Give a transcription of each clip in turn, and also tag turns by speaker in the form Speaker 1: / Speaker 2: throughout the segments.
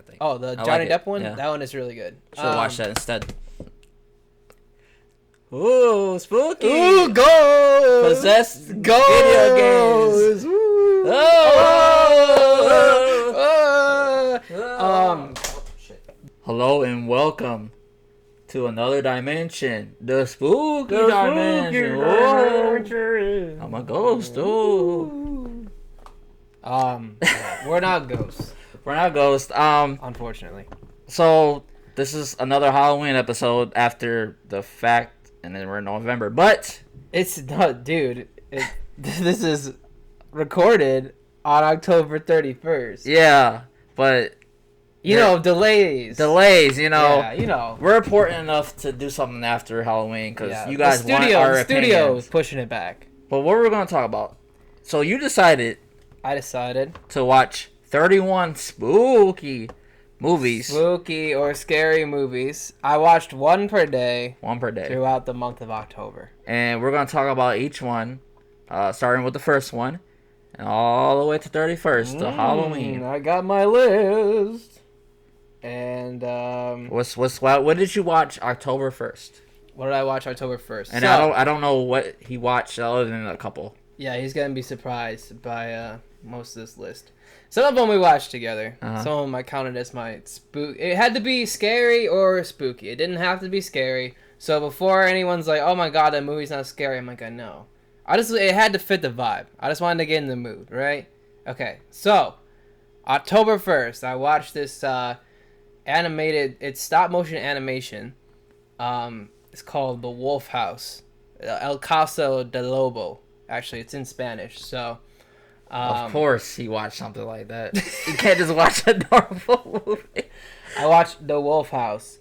Speaker 1: I think.
Speaker 2: Oh, the
Speaker 1: I
Speaker 2: Johnny
Speaker 1: like
Speaker 2: Depp one?
Speaker 1: Yeah.
Speaker 2: That one is really good.
Speaker 1: Should watch that instead. Ooh, spooky!
Speaker 2: Ooh, ghosts!
Speaker 1: Possessed
Speaker 2: Ghosts!
Speaker 1: video games.
Speaker 2: Ooh.
Speaker 1: Oh! Hello and welcome to another dimension, the spooky dimension. Whoa. I'm a ghost. Ooh.
Speaker 2: We're not ghosts,
Speaker 1: We're not ghosts.
Speaker 2: unfortunately.
Speaker 1: So this is another Halloween episode after the fact. And then we're in November, but
Speaker 2: It's not, dude. This is recorded on October 31st.
Speaker 1: yeah, but
Speaker 2: You know, delays.
Speaker 1: you know.
Speaker 2: Yeah, you know.
Speaker 1: We're important enough to do something after Halloween because
Speaker 2: Yeah,
Speaker 1: you guys
Speaker 2: the
Speaker 1: want our
Speaker 2: studio
Speaker 1: opinions.
Speaker 2: is pushing it back.
Speaker 1: But what we're going to talk about. So you decided
Speaker 2: I decided.
Speaker 1: to watch 31 spooky movies.
Speaker 2: Spooky or scary movies. I watched one per day.
Speaker 1: One per day.
Speaker 2: Throughout the month of October.
Speaker 1: And we're going to talk about each one, starting with the first one, and all the way to 31st, to Halloween.
Speaker 2: I got my list. And,
Speaker 1: What did you watch October 1st?
Speaker 2: what did I watch October 1st?
Speaker 1: And I don't know what he watched other than a couple.
Speaker 2: Yeah, he's going to be surprised by most of this list. Some of them we watched together.
Speaker 1: Uh-huh.
Speaker 2: Some of them I counted as my spook. It had to be scary or spooky. It didn't have to be scary. So before anyone's like, "Oh my god, that movie's not scary," I'm like, "I know." It had to fit the vibe. I just wanted to get in the mood, right? Okay, so October 1st, I watched this animated. It's stop motion animation. It's called The Wolf House, El Caso del Lobo. Actually, it's in Spanish. So.
Speaker 1: Of course he watched something like that. You can't just watch a normal movie.
Speaker 2: I watched The Wolf House.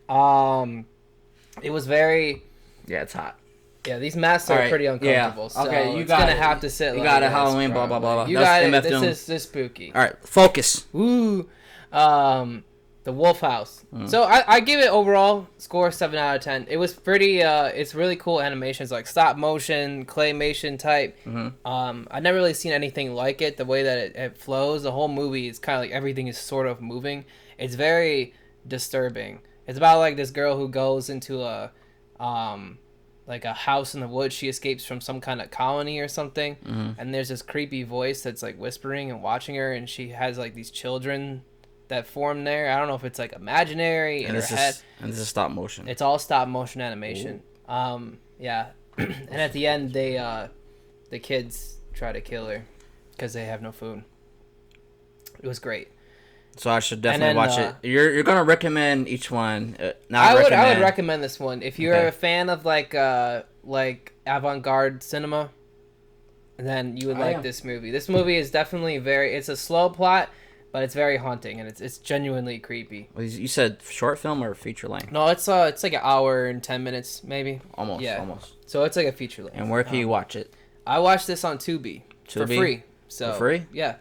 Speaker 2: It was very...
Speaker 1: Yeah, it's hot.
Speaker 2: Yeah, these masks are pretty uncomfortable.
Speaker 1: Yeah.
Speaker 2: So
Speaker 1: okay, you
Speaker 2: it's
Speaker 1: got
Speaker 2: gonna
Speaker 1: it.
Speaker 2: have to sit.
Speaker 1: You
Speaker 2: like
Speaker 1: got it.
Speaker 2: this,
Speaker 1: Halloween. Blah blah blah.
Speaker 2: probably.
Speaker 1: Blah.
Speaker 2: You got
Speaker 1: That's
Speaker 2: it.
Speaker 1: MF
Speaker 2: This is spooky.
Speaker 1: All right, focus.
Speaker 2: Woo. The Wolf House. So I give it overall score 7 out of 10. It was pretty. It's really cool animations, like stop motion, claymation type. I've never really seen anything like it. The way that it flows, the whole movie is kind of like everything is sort of moving. It's very disturbing. It's about like this girl who goes into a like a house in the woods. She escapes from some kind of colony or something, and there's this creepy voice that's like whispering and watching her, and she has like these children that form there. I don't know if it's like imaginary in her head.
Speaker 1: And this is stop motion.
Speaker 2: It's all stop motion animation. Yeah, and at the end the kids try to kill her because they have no food. It was great.
Speaker 1: So I should definitely watch it. You're gonna recommend each one.
Speaker 2: I would recommend this one if you're a fan of like avant-garde cinema. Then you would like this movie. This movie is definitely it's a slow plot, but it's very haunting and it's genuinely creepy.
Speaker 1: You said short film or feature length?
Speaker 2: No, it's like an hour and 10 minutes maybe.
Speaker 1: Almost.
Speaker 2: So it's like a feature length.
Speaker 1: And where can you watch it?
Speaker 2: I watched this on Tubi for free. So
Speaker 1: for free?
Speaker 2: Yeah.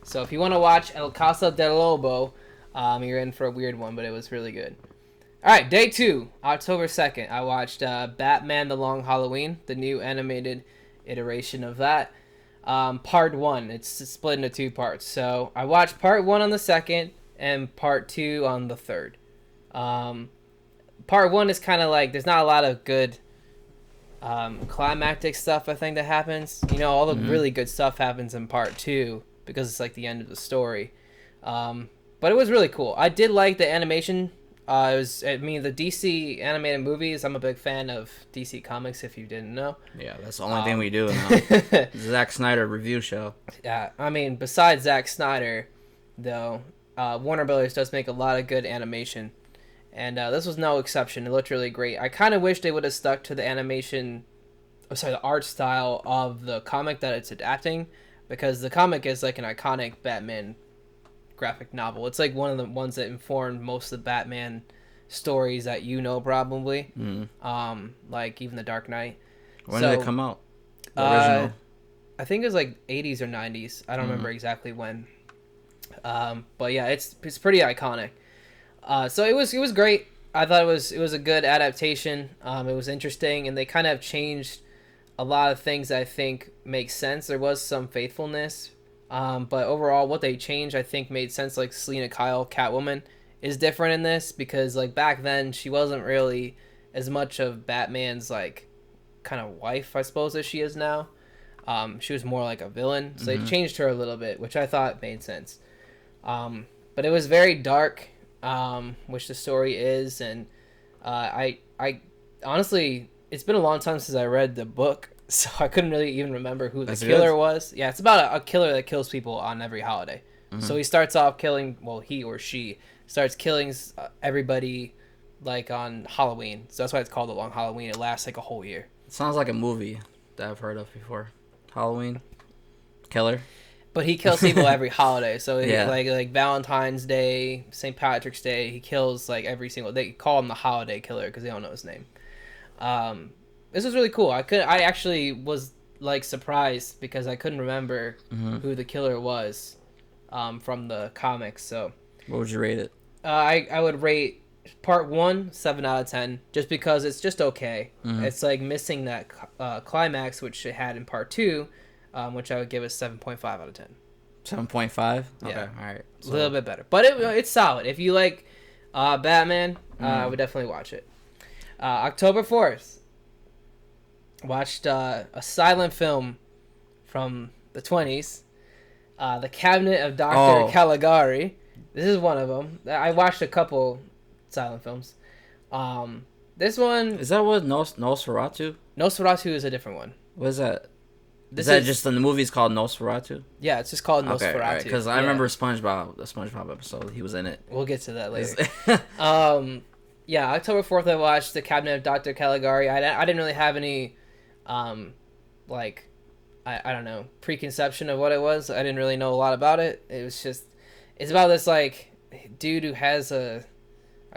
Speaker 2: So if you want to watch El Caso del Lobo, you're in for a weird one, but it was really good. All right, day 2, October 2nd. I watched Batman: The Long Halloween, the new animated iteration of that. Part 1. It's split into 2 parts. So I watched part 1 on the 2nd and part 2 on the 3rd. Part 1 is kind of like there's not a lot of good climactic stuff I think that happens. You know, all the really good stuff happens in part 2 because it's like the end of the story. But it was really cool. I did like the animation. The DC animated movies, I'm a big fan of DC Comics, if you didn't know.
Speaker 1: Yeah, that's the only thing we do now. Zack Snyder review show.
Speaker 2: Yeah, I mean, besides Zack Snyder, though, Warner Brothers does make a lot of good animation. And this was no exception. It looked really great. I kind of wish they would have stuck to the the art style of the comic that it's adapting, because the comic is like an iconic Batman graphic novel. It's like one of the ones that informed most of the Batman stories that you know probably. Like even The Dark Knight.
Speaker 1: When did it come out? The original.
Speaker 2: I think it was like 80s or 90s. I don't remember exactly when. But yeah, it's pretty iconic. So it was great. I thought it was a good adaptation. It was interesting, and they kind of changed a lot of things that I think make sense. There was some faithfulness But overall, what they changed, I think, made sense. Like Selena Kyle, Catwoman, is different in this because like back then she wasn't really as much of Batman's like kind of wife, I suppose, as she is now. She was more like a villain, so they changed her a little bit, which I thought made sense. But it was very dark, which the story is, and I honestly, it's been a long time since I read the book, so I couldn't really even remember who the killer was. Yeah, it's about a killer that kills people on every holiday. So he starts off killing, well, he or she starts killing everybody like on Halloween. So that's why it's called a long Halloween. It lasts like a whole year.
Speaker 1: It sounds like a movie that I've heard of before. Halloween killer.
Speaker 2: But he kills people every holiday. So like Valentine's Day, St. Patrick's Day, he kills like every single. They call him the holiday killer because they don't know his name. This was really cool. I actually was like surprised because I couldn't remember who the killer was from the comics. So
Speaker 1: what would you rate it?
Speaker 2: I would rate part 1 7 out of 10 just because it's just okay. It's like missing that climax which it had in part 2. Which I would give a 7.5 out of 10.
Speaker 1: 7.5?
Speaker 2: Yeah.
Speaker 1: Okay, all right.
Speaker 2: So. A little bit better. But it's solid. If you like Batman, I would definitely watch it. October 4th, watched a silent film from the 20s, The Cabinet of Dr. Caligari. This is one of them. I watched a couple silent films. This one...
Speaker 1: Is that what Nosferatu?
Speaker 2: Nosferatu is a different one.
Speaker 1: What is that? Is that just the movie's called Nosferatu?
Speaker 2: Yeah, it's just called Nosferatu.
Speaker 1: Okay, because I remember SpongeBob, the SpongeBob episode, he was in it.
Speaker 2: We'll get to that later. Yeah, October 4th I watched The Cabinet of Dr. Caligari. I didn't really have any, like, I don't know, preconception of what it was. I didn't really know a lot about it. It was just, it's about this, like, dude who has a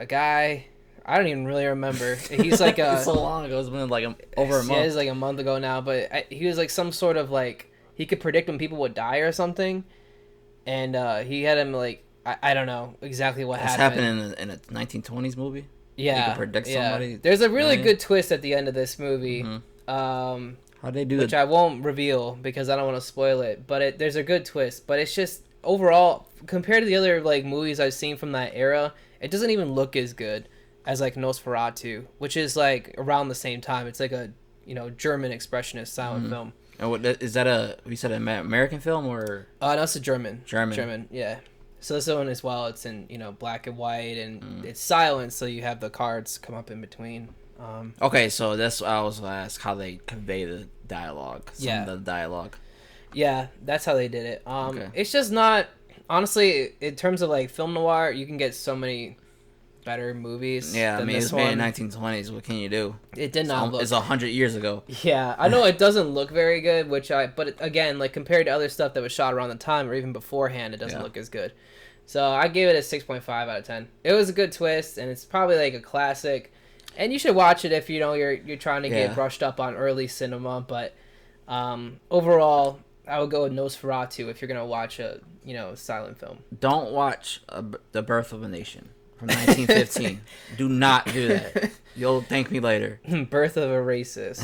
Speaker 2: guy... I don't even really remember. He's like a...
Speaker 1: It's so long ago. It's been like over a month.
Speaker 2: Yeah, it's like a month ago now. But he was like some sort of like... He could predict when people would die or something. And he had him like... I don't know exactly what happened.
Speaker 1: Happened in a 1920s movie?
Speaker 2: Yeah.
Speaker 1: He could predict somebody.
Speaker 2: There's a really good twist at the end of this movie.
Speaker 1: How'd they do
Speaker 2: which I won't reveal because I don't want to spoil it. But there's a good twist. But it's just... Overall, compared to the other like movies I've seen from that era, it doesn't even look as good as like Nosferatu, which is like around the same time. It's like a German expressionist silent film.
Speaker 1: And what is that? You said an American film or?
Speaker 2: No, it's a German.
Speaker 1: German,
Speaker 2: yeah. So this one as well. It's in black and white and it's silent, so you have the cards come up in between.
Speaker 1: Okay, so that's what I was gonna ask, how they convey the dialogue. The dialogue.
Speaker 2: Yeah, that's how they did it.
Speaker 1: Okay.
Speaker 2: It's just not honestly in terms of like film noir. You can get so many better movies.
Speaker 1: Yeah, I mean, it's made in 1920s. What can you do?
Speaker 2: It did not look...
Speaker 1: It's 100 years ago.
Speaker 2: Yeah, I know it doesn't look very good, but again, like compared to other stuff that was shot around the time or even beforehand, it doesn't look as good. So I gave it a 6.5 out of 10. It was a good twist, and it's probably like a classic. And you should watch it if you're trying to get brushed up on early cinema. But overall, I would go with Nosferatu if you're gonna watch a silent film.
Speaker 1: Don't watch The Birth of a Nation from 1915. Do not do that. You'll thank me later.
Speaker 2: Birth of a Racist.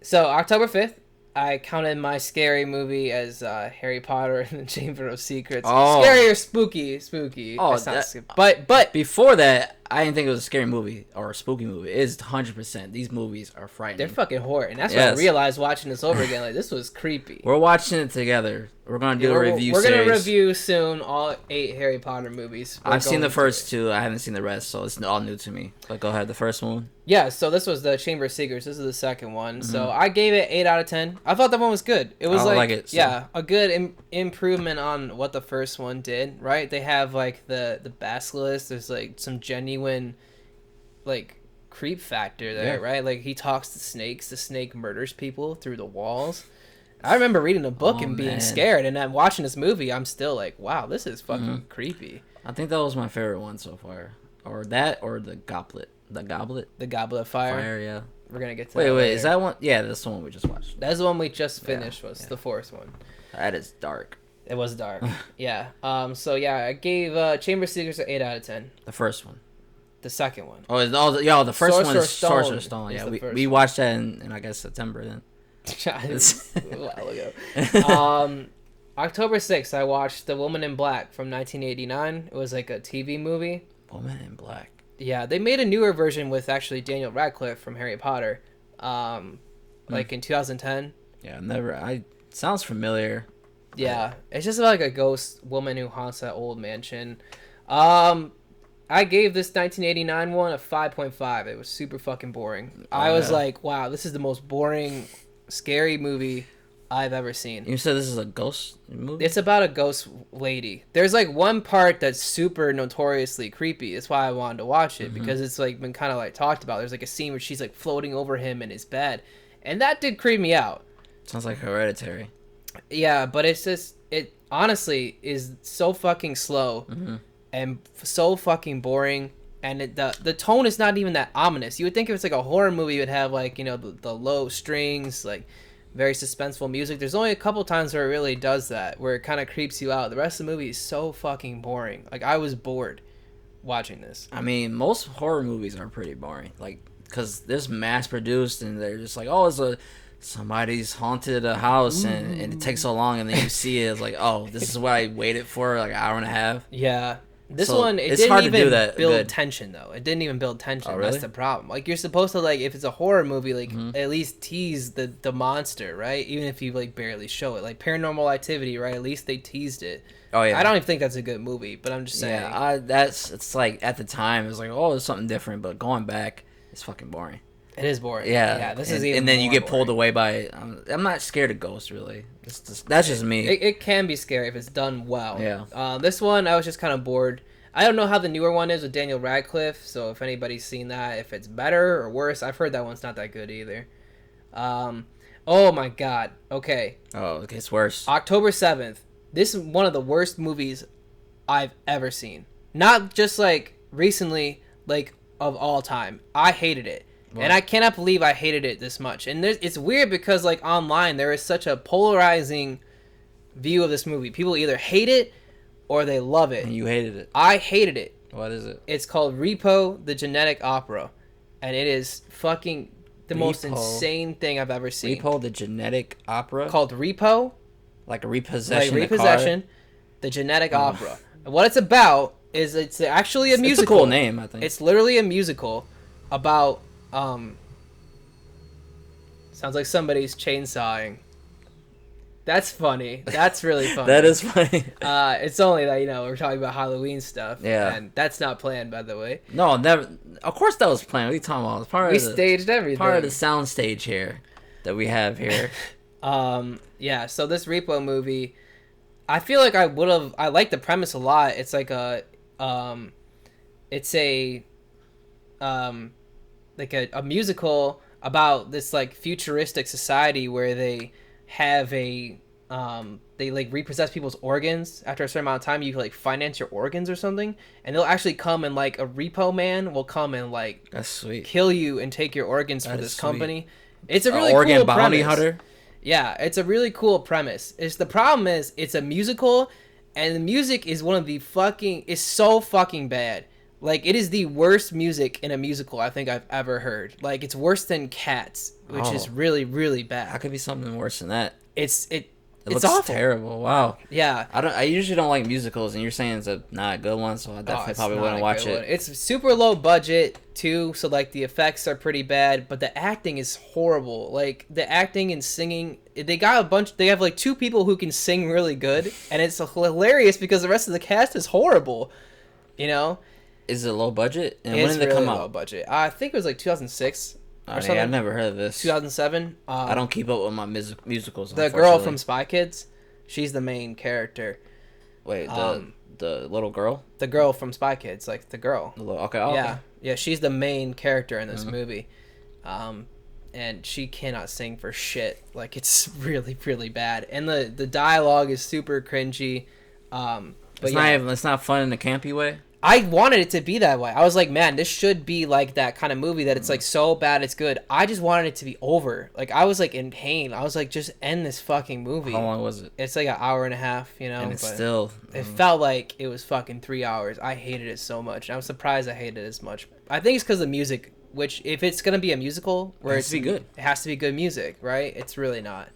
Speaker 2: So October 5th, I counted my scary movie as Harry Potter and the Chamber of Secrets. Scary or spooky.
Speaker 1: Oh,
Speaker 2: but
Speaker 1: before that, I didn't think it was a scary movie or a spooky movie. It is 100%. These movies are frightening.
Speaker 2: They're fucking horror, and that's what I realized watching this over again. Like, this was creepy.
Speaker 1: We're watching it together. We're gonna do a review. We're gonna
Speaker 2: review soon all 8 Harry Potter movies.
Speaker 1: I've seen the first 2. I haven't seen the rest, so it's all new to me. But go ahead, the first one.
Speaker 2: Yeah, so this was the Chamber of Secrets. This is the second one. So I gave it 8 out of 10. I thought that one was good. It was a good improvement on what the first one did. Right? They have like the basilisk. There's like some genuine like creep factor there, right? Like he talks to snakes. The snake murders people through the walls. I remember reading the book and being scared, and then watching this movie, I'm still like, wow, this is fucking creepy.
Speaker 1: I think that was my favorite one so far. Or that, or the Goblet. The Goblet?
Speaker 2: The Goblet of Fire.
Speaker 1: Yeah.
Speaker 2: We're going to get to that
Speaker 1: Wait, is that one? Yeah, that's the one we just watched.
Speaker 2: That's the one we just finished, the fourth one.
Speaker 1: That is dark.
Speaker 2: It was dark. Yeah. So, yeah, I gave Chamber of Secrets an 8 out of 10.
Speaker 1: The first one.
Speaker 2: The second one.
Speaker 1: The first one is
Speaker 2: Sorcerer's
Speaker 1: Stone. Yeah, we watched that in I guess, September then.
Speaker 2: A while ago. October 6th, I watched The Woman in Black from 1989. It was like a TV movie.
Speaker 1: Woman in Black.
Speaker 2: Yeah, they made a newer version with actually Daniel Radcliffe from Harry Potter, like in 2010.
Speaker 1: Yeah, sounds familiar.
Speaker 2: Yeah, it's just about like a ghost woman who haunts that old mansion. I gave this 1989 one a 5.5. It was super fucking boring. I was like, wow, this is the most boring, scary movie I've ever seen.
Speaker 1: You said this is a ghost movie?
Speaker 2: It's about a ghost lady. There's like one part that's super notoriously creepy. That's why I wanted to watch it, because it's like been kind of like talked about. There's like a scene where she's like floating over him in his bed, and that did creep me out.
Speaker 1: Sounds like Hereditary.
Speaker 2: Yeah, but it's just, it honestly is so fucking slow and so fucking boring, and the tone is not even that ominous. You would think if it's like a horror movie, you would have like, you know, the low strings, like very suspenseful music. There's only a couple times where it really does that, where it kind of creeps you out. The rest of the movie is so fucking boring. Like, I was bored watching this.
Speaker 1: I mean, most horror movies are pretty boring, like, because this mass produced and they're just like, oh, somebody's haunted a house and it takes so long, and then you see it, it's like, oh, this is what I waited for like an hour and a half.
Speaker 2: Yeah. This
Speaker 1: So
Speaker 2: one, it
Speaker 1: it's
Speaker 2: didn't
Speaker 1: hard to
Speaker 2: even
Speaker 1: do that
Speaker 2: build
Speaker 1: good.
Speaker 2: tension, though. It didn't even build tension.
Speaker 1: Oh, really?
Speaker 2: That's the problem. Like, you're supposed to, like, if it's a horror movie, like, at least tease the monster, right? Even if you, like, barely show it. Like, Paranormal Activity, right? At least they teased it.
Speaker 1: Oh yeah,
Speaker 2: I don't even think that's a good movie, but I'm just saying.
Speaker 1: Yeah, it's like at the time it was like, oh, it's something different, but going back, it's fucking boring.
Speaker 2: It is boring.
Speaker 1: Yeah,
Speaker 2: this
Speaker 1: and,
Speaker 2: is even
Speaker 1: and then you
Speaker 2: more
Speaker 1: get pulled
Speaker 2: boring.
Speaker 1: away by. I'm not scared of ghosts, really. That's just me.
Speaker 2: It can be scary if it's done well.
Speaker 1: Yeah.
Speaker 2: This one, I was just kind of bored. I don't know how the newer one is with Daniel Radcliffe, so if anybody's seen that, if it's better or worse. I've heard that one's not that good either. Oh my god. Okay.
Speaker 1: Oh, it gets worse.
Speaker 2: October 7th. This is one of the worst movies I've ever seen. Not just like recently, like of all time. I hated it.
Speaker 1: What?
Speaker 2: And I cannot believe I hated it this much. And it's weird because like online there is such a polarizing view of this movie. People either hate it or they love it.
Speaker 1: And you hated it.
Speaker 2: I hated it.
Speaker 1: What is it?
Speaker 2: It's called Repo, the Genetic Opera. And it is fucking the most insane thing I've ever seen.
Speaker 1: Repo, the Genetic Opera?
Speaker 2: Called Repo.
Speaker 1: Like a repossession.
Speaker 2: Like repossession. The Genetic Opera. And what it's about is it's actually a musical.
Speaker 1: It's a cool name, I think.
Speaker 2: It's literally a musical about sounds like somebody's chainsawing. That's funny. That's really funny.
Speaker 1: That is funny.
Speaker 2: It's only that, you know, we're talking about Halloween stuff.
Speaker 1: Yeah.
Speaker 2: And that's not planned, by the way.
Speaker 1: No, never. Of course that was planned. What are you talking about? It's part
Speaker 2: We
Speaker 1: of the,
Speaker 2: staged everything.
Speaker 1: part of the sound stage here that we have here.
Speaker 2: Yeah, so this Repo movie, I feel like I like the premise a lot. It's like it's a musical about this like futuristic society where they have they like repossess people's organs. After a certain amount of time, you can like finance your organs or something, and they'll actually come and like a repo man will come and like
Speaker 1: That's sweet.
Speaker 2: kill you and take your organs for
Speaker 1: That
Speaker 2: this
Speaker 1: is
Speaker 2: company. It's a really
Speaker 1: organ
Speaker 2: cool
Speaker 1: bounty
Speaker 2: premise.
Speaker 1: hunter.
Speaker 2: Yeah, it's a really cool premise. The problem is it's a musical, and the music is is so fucking bad. Like, it is the worst music in a musical I think I've ever heard. Like, it's worse than Cats, which is really, really bad.
Speaker 1: How could be something worse than that?
Speaker 2: It's
Speaker 1: It looks
Speaker 2: awful.
Speaker 1: terrible. Wow.
Speaker 2: Yeah.
Speaker 1: I usually don't like musicals, and you're saying it's not a good one, so I definitely
Speaker 2: It's
Speaker 1: probably
Speaker 2: not
Speaker 1: wouldn't
Speaker 2: a
Speaker 1: watch
Speaker 2: good
Speaker 1: it.
Speaker 2: one. It's super low budget too, so like the effects are pretty bad, but the acting is horrible. Like the acting and singing, they have like two people who can sing really good, and it's hilarious because the rest of the cast is horrible. You know?
Speaker 1: Is it low budget? And when
Speaker 2: It's
Speaker 1: did it
Speaker 2: really
Speaker 1: come
Speaker 2: low
Speaker 1: out?
Speaker 2: budget. I think it was like 2006 or
Speaker 1: Yeah,
Speaker 2: something.
Speaker 1: I've never heard of this.
Speaker 2: 2007.
Speaker 1: I don't keep up with my musicals.
Speaker 2: The girl from Spy Kids, she's the main character.
Speaker 1: Wait, the little girl.
Speaker 2: The girl from Spy Kids, like the girl.
Speaker 1: Okay.
Speaker 2: Yeah, she's the main character in this movie, and she cannot sing for shit. Like, it's really, really bad, and the dialogue is super cringy. But
Speaker 1: It's not fun in a campy way.
Speaker 2: I wanted it to be that way. I was like, man, this should be like that kind of movie that it's like so bad it's good. I just wanted it to be over. Like, I was like in pain. I was like, just end this fucking movie.
Speaker 1: How long was it?
Speaker 2: It's like an hour and a half, you know.
Speaker 1: And it's
Speaker 2: but
Speaker 1: still.
Speaker 2: it felt like it was fucking 3 hours. I hated it so much. I was surprised I hated it as much. I think it's because the music which if it's gonna be a musical, where
Speaker 1: It has to be good.
Speaker 2: it has to be good music, right? It's really not.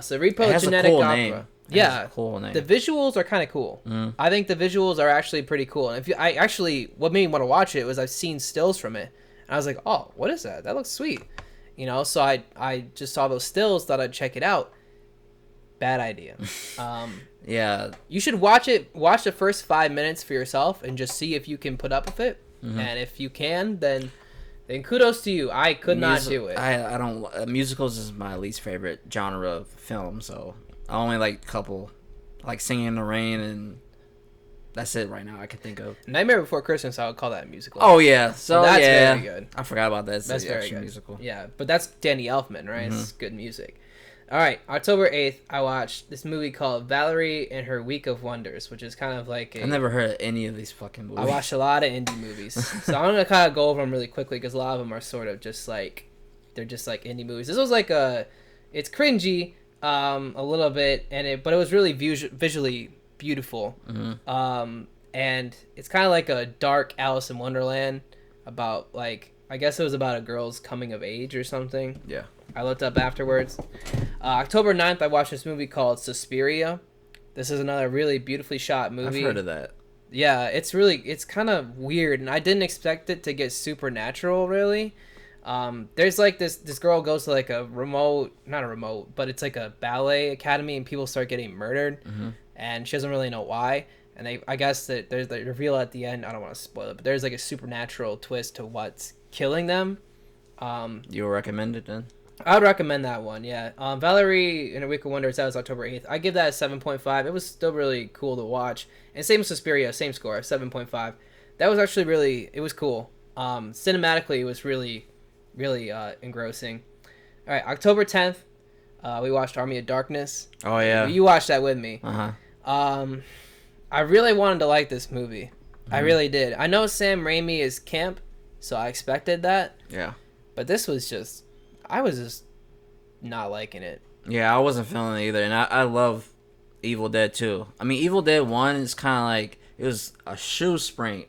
Speaker 2: So Repo
Speaker 1: It has
Speaker 2: Genetic
Speaker 1: a cool
Speaker 2: Opera.
Speaker 1: name. It has
Speaker 2: Yeah,
Speaker 1: a cool name.
Speaker 2: the visuals are kind of cool. I think the visuals are actually pretty cool. And what made me want to watch it was I've seen stills from it, and I was like, oh, what is that? That looks sweet, you know. So I just saw those stills, thought I'd check it out. Bad idea.
Speaker 1: Yeah.
Speaker 2: You should watch it. Watch the first 5 minutes for yourself and just see if you can put up with it. And if you can, then kudos to you. I could not do it.
Speaker 1: I don't. Musicals is my least favorite genre of film, so I only like a couple, like Singing in the Rain, and that's it right now I can think of.
Speaker 2: Nightmare Before Christmas, I would call that a musical.
Speaker 1: Oh yeah, so
Speaker 2: that's
Speaker 1: yeah,
Speaker 2: very good.
Speaker 1: I forgot about that.
Speaker 2: That's very good.
Speaker 1: Musical.
Speaker 2: Yeah, but that's Danny Elfman, right? It's good music. All right, October 8th, I watched this movie called Valerie and Her Week of Wonders, which is kind of like
Speaker 1: I never heard of any of these fucking movies.
Speaker 2: I watched a lot of indie movies. So I'm going to kind of go over them really quickly because a lot of them are sort of just like, they're just like indie movies. This was like it's cringy a little bit, but it was really visually beautiful. And it's kind of like a dark Alice in Wonderland about like, I guess it was about a girl's coming of age or something.
Speaker 1: Yeah.
Speaker 2: I looked up afterwards. October 9th, I watched this movie called Suspiria. This is another really beautifully shot movie.
Speaker 1: I've heard of that.
Speaker 2: Yeah, it's kind of weird, and I didn't expect it to get supernatural, really. There's like this girl goes to like not a remote, but it's like a ballet academy, and people start getting murdered, and she doesn't really know why. And I guess that there's the reveal at the end. I don't want to spoil it, but there's like a supernatural twist to what's killing them.
Speaker 1: You recommend it then?
Speaker 2: I would recommend that one, yeah. Valerie in A Week of Wonders, that was October 8th. I give that a 7.5. It was still really cool to watch. And same with Suspiria, same score, 7.5. That was actually it was cool. Cinematically, it was really, really engrossing. All right, October 10th, we watched Army of Darkness.
Speaker 1: Oh, yeah.
Speaker 2: You watched that with me.
Speaker 1: Uh-huh.
Speaker 2: I really wanted to like this movie. I really did. I know Sam Raimi is camp, so I expected that.
Speaker 1: Yeah.
Speaker 2: But this was I was just not liking it.
Speaker 1: Yeah, I wasn't feeling it either, and I love Evil Dead 2. I mean, Evil Dead 1 is kind of like, it was a shoestring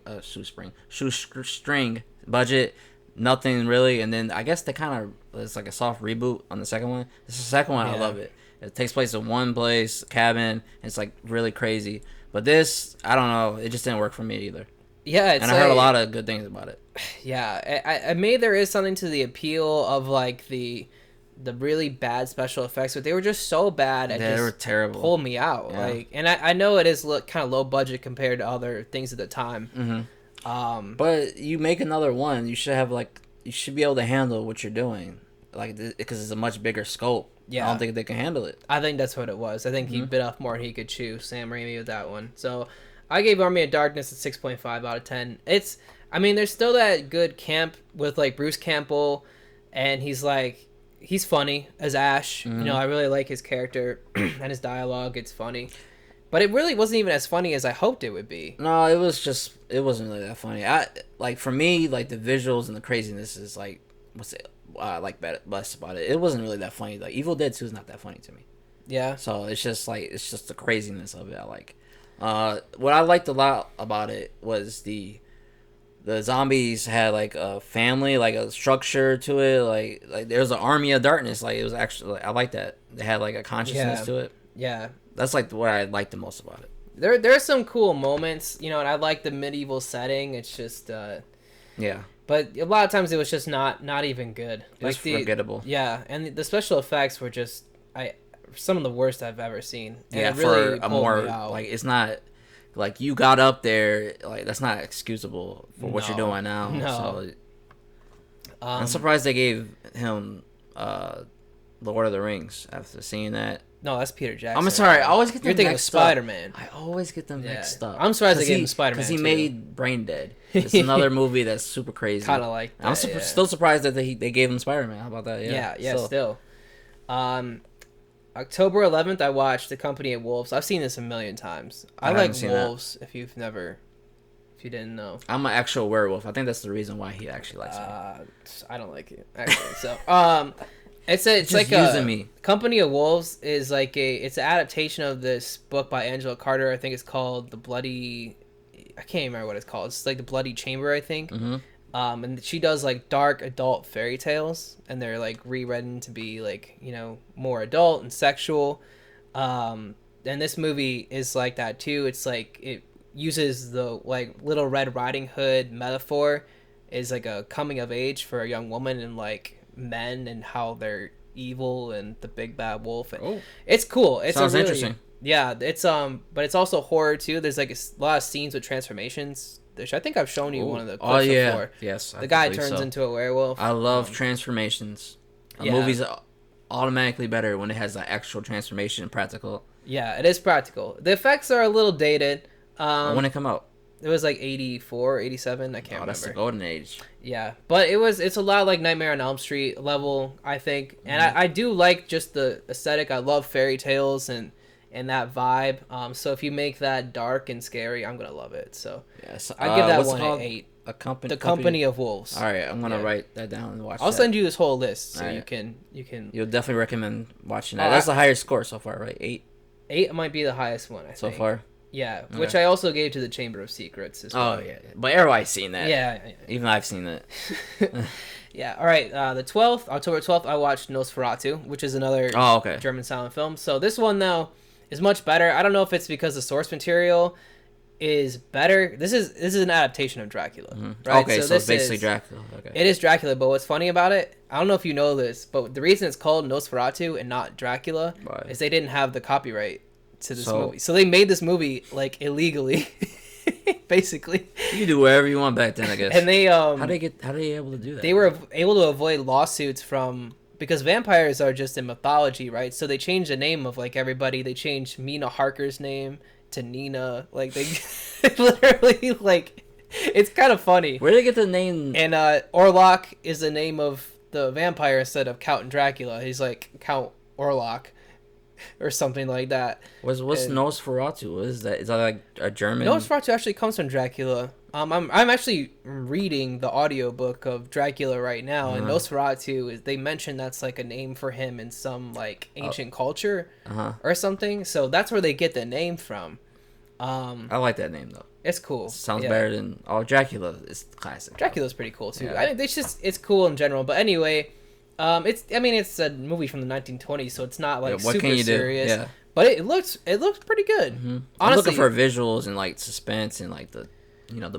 Speaker 1: budget, nothing really, and then I guess they kind of, it's like a soft reboot on the second one. The second one, I love it. It takes place in one place, cabin, and it's like really crazy. But this, I don't know, it just didn't work for me either.
Speaker 2: Yeah,
Speaker 1: and I heard a lot of good things about it.
Speaker 2: Yeah, I maybe there is something to the appeal of like the really bad special effects, but they were just so bad.
Speaker 1: They were terrible.
Speaker 2: Pulled me out. Yeah. Like, and I know it is kind of low budget compared to other things at the time.
Speaker 1: But you make another one, you should be able to handle what you're doing, like, because it's a much bigger scope. Yeah, I don't think they can handle it.
Speaker 2: I think that's what it was. I think he bit off more than he could chew. Sam Raimi with that one. So I gave Army of Darkness a 6.5 out of 10. There's still that good camp with like Bruce Campbell, and he's funny as Ash. You know, I really like his character and his dialogue. It's funny, but it really wasn't even as funny as I hoped it would be.
Speaker 1: No, it wasn't really that funny. For me, like, the visuals and the craziness is like I like best about it. It wasn't really that funny. Like, Evil Dead 2 is not that funny to me.
Speaker 2: Yeah.
Speaker 1: So it's just the craziness of it I like. What I liked a lot about it was the zombies had like a family, like a structure to it. Like there was an army of darkness. Like, it was actually, like, I like that. They had like a consciousness to it.
Speaker 2: Yeah.
Speaker 1: That's like what I liked the most about it.
Speaker 2: There's some cool moments, you know, and I like the medieval setting. It's just
Speaker 1: yeah.
Speaker 2: But a lot of times it was just not even good.
Speaker 1: It was forgettable.
Speaker 2: Yeah, and the special effects were just some of the worst I've ever seen. And
Speaker 1: yeah,
Speaker 2: it really
Speaker 1: for a more like, it's not like you got up there, like, that's not excusable for what you're doing now.
Speaker 2: No.
Speaker 1: So, I'm surprised they gave him Lord of the Rings after seeing that.
Speaker 2: No, that's Peter Jackson.
Speaker 1: I'm sorry, I always get them
Speaker 2: You're thinking of
Speaker 1: mixed up.
Speaker 2: Spider-Man.
Speaker 1: I always get them mixed up.
Speaker 2: I'm surprised they gave him Spider-Man
Speaker 1: because he made Brain Dead. It's another movie that's super crazy.
Speaker 2: Kind of like that.
Speaker 1: I'm still surprised that they gave him Spider-Man. How about that?
Speaker 2: Yeah. Still. October 11th, I watched The Company of Wolves. I've seen this a million times. I like wolves. If you didn't know,
Speaker 1: I'm an actual werewolf. I think that's the reason why he actually likes me.
Speaker 2: I don't like it actually. So it's like using me. Company of Wolves is like it's an adaptation of this book by Angela Carter. I think it's called I can't remember what it's called. It's like The Bloody Chamber, I think. And she does like dark adult fairy tales, and they're like rewritten to be like, you know, more adult and sexual. And this movie is like that too. It's like it uses the like Little Red Riding Hood metaphor is like a coming of age for a young woman, and like men and how they're evil and the big bad wolf. And it's cool. It
Speaker 1: sounds interesting.
Speaker 2: Yeah, it's but it's also horror too. There's like a lot of scenes with transformations, which I think I've shown you one of the clips before.
Speaker 1: Yes,
Speaker 2: the guy turns into a werewolf.
Speaker 1: I love transformations. A movie's automatically better when it has the actual transformation and practical.
Speaker 2: Yeah, it is practical. The effects are a little dated.
Speaker 1: When it come out?
Speaker 2: It was like 84, 87, I can't remember.
Speaker 1: That's the golden age.
Speaker 2: Yeah, but it's a lot like Nightmare on Elm Street level, I think. And I do like just the aesthetic. I love fairy tales and that vibe. So if you make that dark and scary, I'm going to love it. So
Speaker 1: yes.
Speaker 2: I give that one an 8.
Speaker 1: The
Speaker 2: Company of Wolves.
Speaker 1: All right, I'm gonna write that down and watch.
Speaker 2: I'll send you this whole list so you can.
Speaker 1: You'll definitely recommend watching that. That's the highest score so far, right? 8.
Speaker 2: 8 might be the highest one. I think.
Speaker 1: So far.
Speaker 2: Yeah, okay. Which I also gave to the Chamber of Secrets as well.
Speaker 1: Oh yeah, but everybody's seen that.
Speaker 2: Yeah.
Speaker 1: Even I've seen it.
Speaker 2: Yeah. All right. The 12th, October 12th, I watched Nosferatu, which is another German silent film. So this one though is much better. I don't know if it's because the source material is better. This is an adaptation of Dracula, right?
Speaker 1: Okay, so it's basically Dracula. Okay.
Speaker 2: It is Dracula, but what's funny about it, I don't know if you know this, but the reason it's called Nosferatu and not Dracula is they didn't have the copyright to this movie. So they made this movie like illegally, basically.
Speaker 1: You can do whatever you want back then, I guess.
Speaker 2: And they
Speaker 1: how they able to do that?
Speaker 2: They were able to avoid lawsuits because vampires are just in mythology, right? So they changed the name of like everybody. They changed Mina Harker's name to Nina. Like they literally like it's kind of funny.
Speaker 1: Where did they get the name?
Speaker 2: And Orlok is the name of the vampire instead of Count Dracula. He's like Count Orlok or something like that.
Speaker 1: What's Nosferatu? What is that? Is that like a German?
Speaker 2: Nosferatu actually comes from Dracula. I'm actually reading the audiobook of Dracula right now, and Nosferatu they mention that's like a name for him in some like ancient culture or something. So that's where they get the name from.
Speaker 1: I like that name though.
Speaker 2: It's cool.
Speaker 1: Sounds better than Dracula. It's classic.
Speaker 2: Dracula's pretty cool too. Yeah. I mean, it's cool in general. But anyway, it's a movie from the 1920s, so it's not like super serious. Yeah. But it looks pretty good.
Speaker 1: Honestly, I'm looking for visuals and like suspense and like the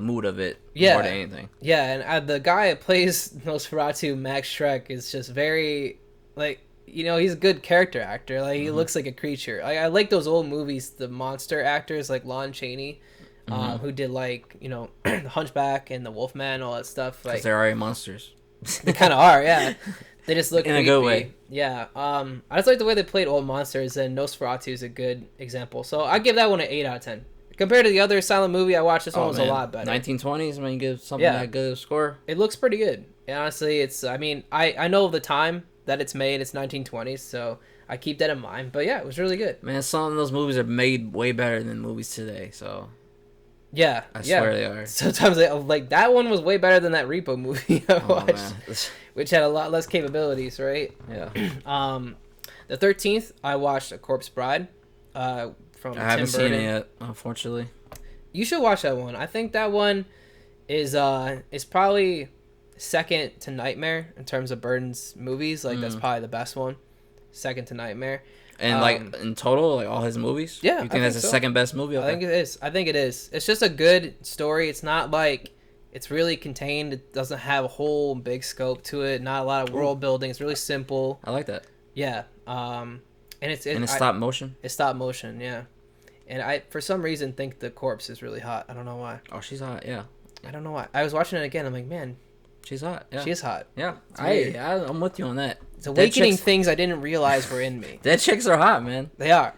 Speaker 1: mood of it more than anything.
Speaker 2: Yeah, and the guy that plays Nosferatu, Max Schreck, is just very like he's a good character actor. Like he looks like a creature. I like those old movies, the monster actors like Lon Chaney, who did like The Hunchback and The Wolfman, all that stuff. Like
Speaker 1: they're already monsters.
Speaker 2: They kind of are, yeah. They just look
Speaker 1: in
Speaker 2: creepy.
Speaker 1: a good way.
Speaker 2: Yeah. I just like the way they played old monsters, and Nosferatu is a good example. So I give that one an 8 out of 10. Compared to the other silent movie I watched, this one was a lot better.
Speaker 1: 1920s, when you give something that good a score.
Speaker 2: It looks pretty good. And honestly, I know the time that it's made. It's 1920s, so I keep that in mind. But yeah, it was really good.
Speaker 1: Man, some of those movies are made way better than movies today, so...
Speaker 2: Yeah,
Speaker 1: I swear they are.
Speaker 2: Sometimes like that one was way better than that Repo movie I watched, which had a lot less capabilities, right?
Speaker 1: Yeah.
Speaker 2: The 13th, I watched A Corpse Bride. From Tim Burton.
Speaker 1: I haven't seen it yet, unfortunately.
Speaker 2: You should watch that one. I think that one is probably second to Nightmare in terms of Burton's movies. Like that's probably the best one. Second to Nightmare.
Speaker 1: And like in total, like all his movies?
Speaker 2: Yeah.
Speaker 1: You think that's the second best movie?
Speaker 2: I think it is. It's just a good story. It's not like it's really contained. It doesn't have a whole big scope to it. Not a lot of world building. It's really simple.
Speaker 1: I like that.
Speaker 2: Yeah. And it's
Speaker 1: stop motion.
Speaker 2: It's stop motion. Yeah. And I for some reason think the corpse is really hot. I don't know why.
Speaker 1: Oh, she's hot. Yeah.
Speaker 2: I don't know why. I was watching it again. I'm like, man.
Speaker 1: She's hot. Yeah.
Speaker 2: She is hot.
Speaker 1: Yeah. I'm with you on that.
Speaker 2: It's awakening things I didn't realize were in me.
Speaker 1: Dead chicks are hot, man.
Speaker 2: They are.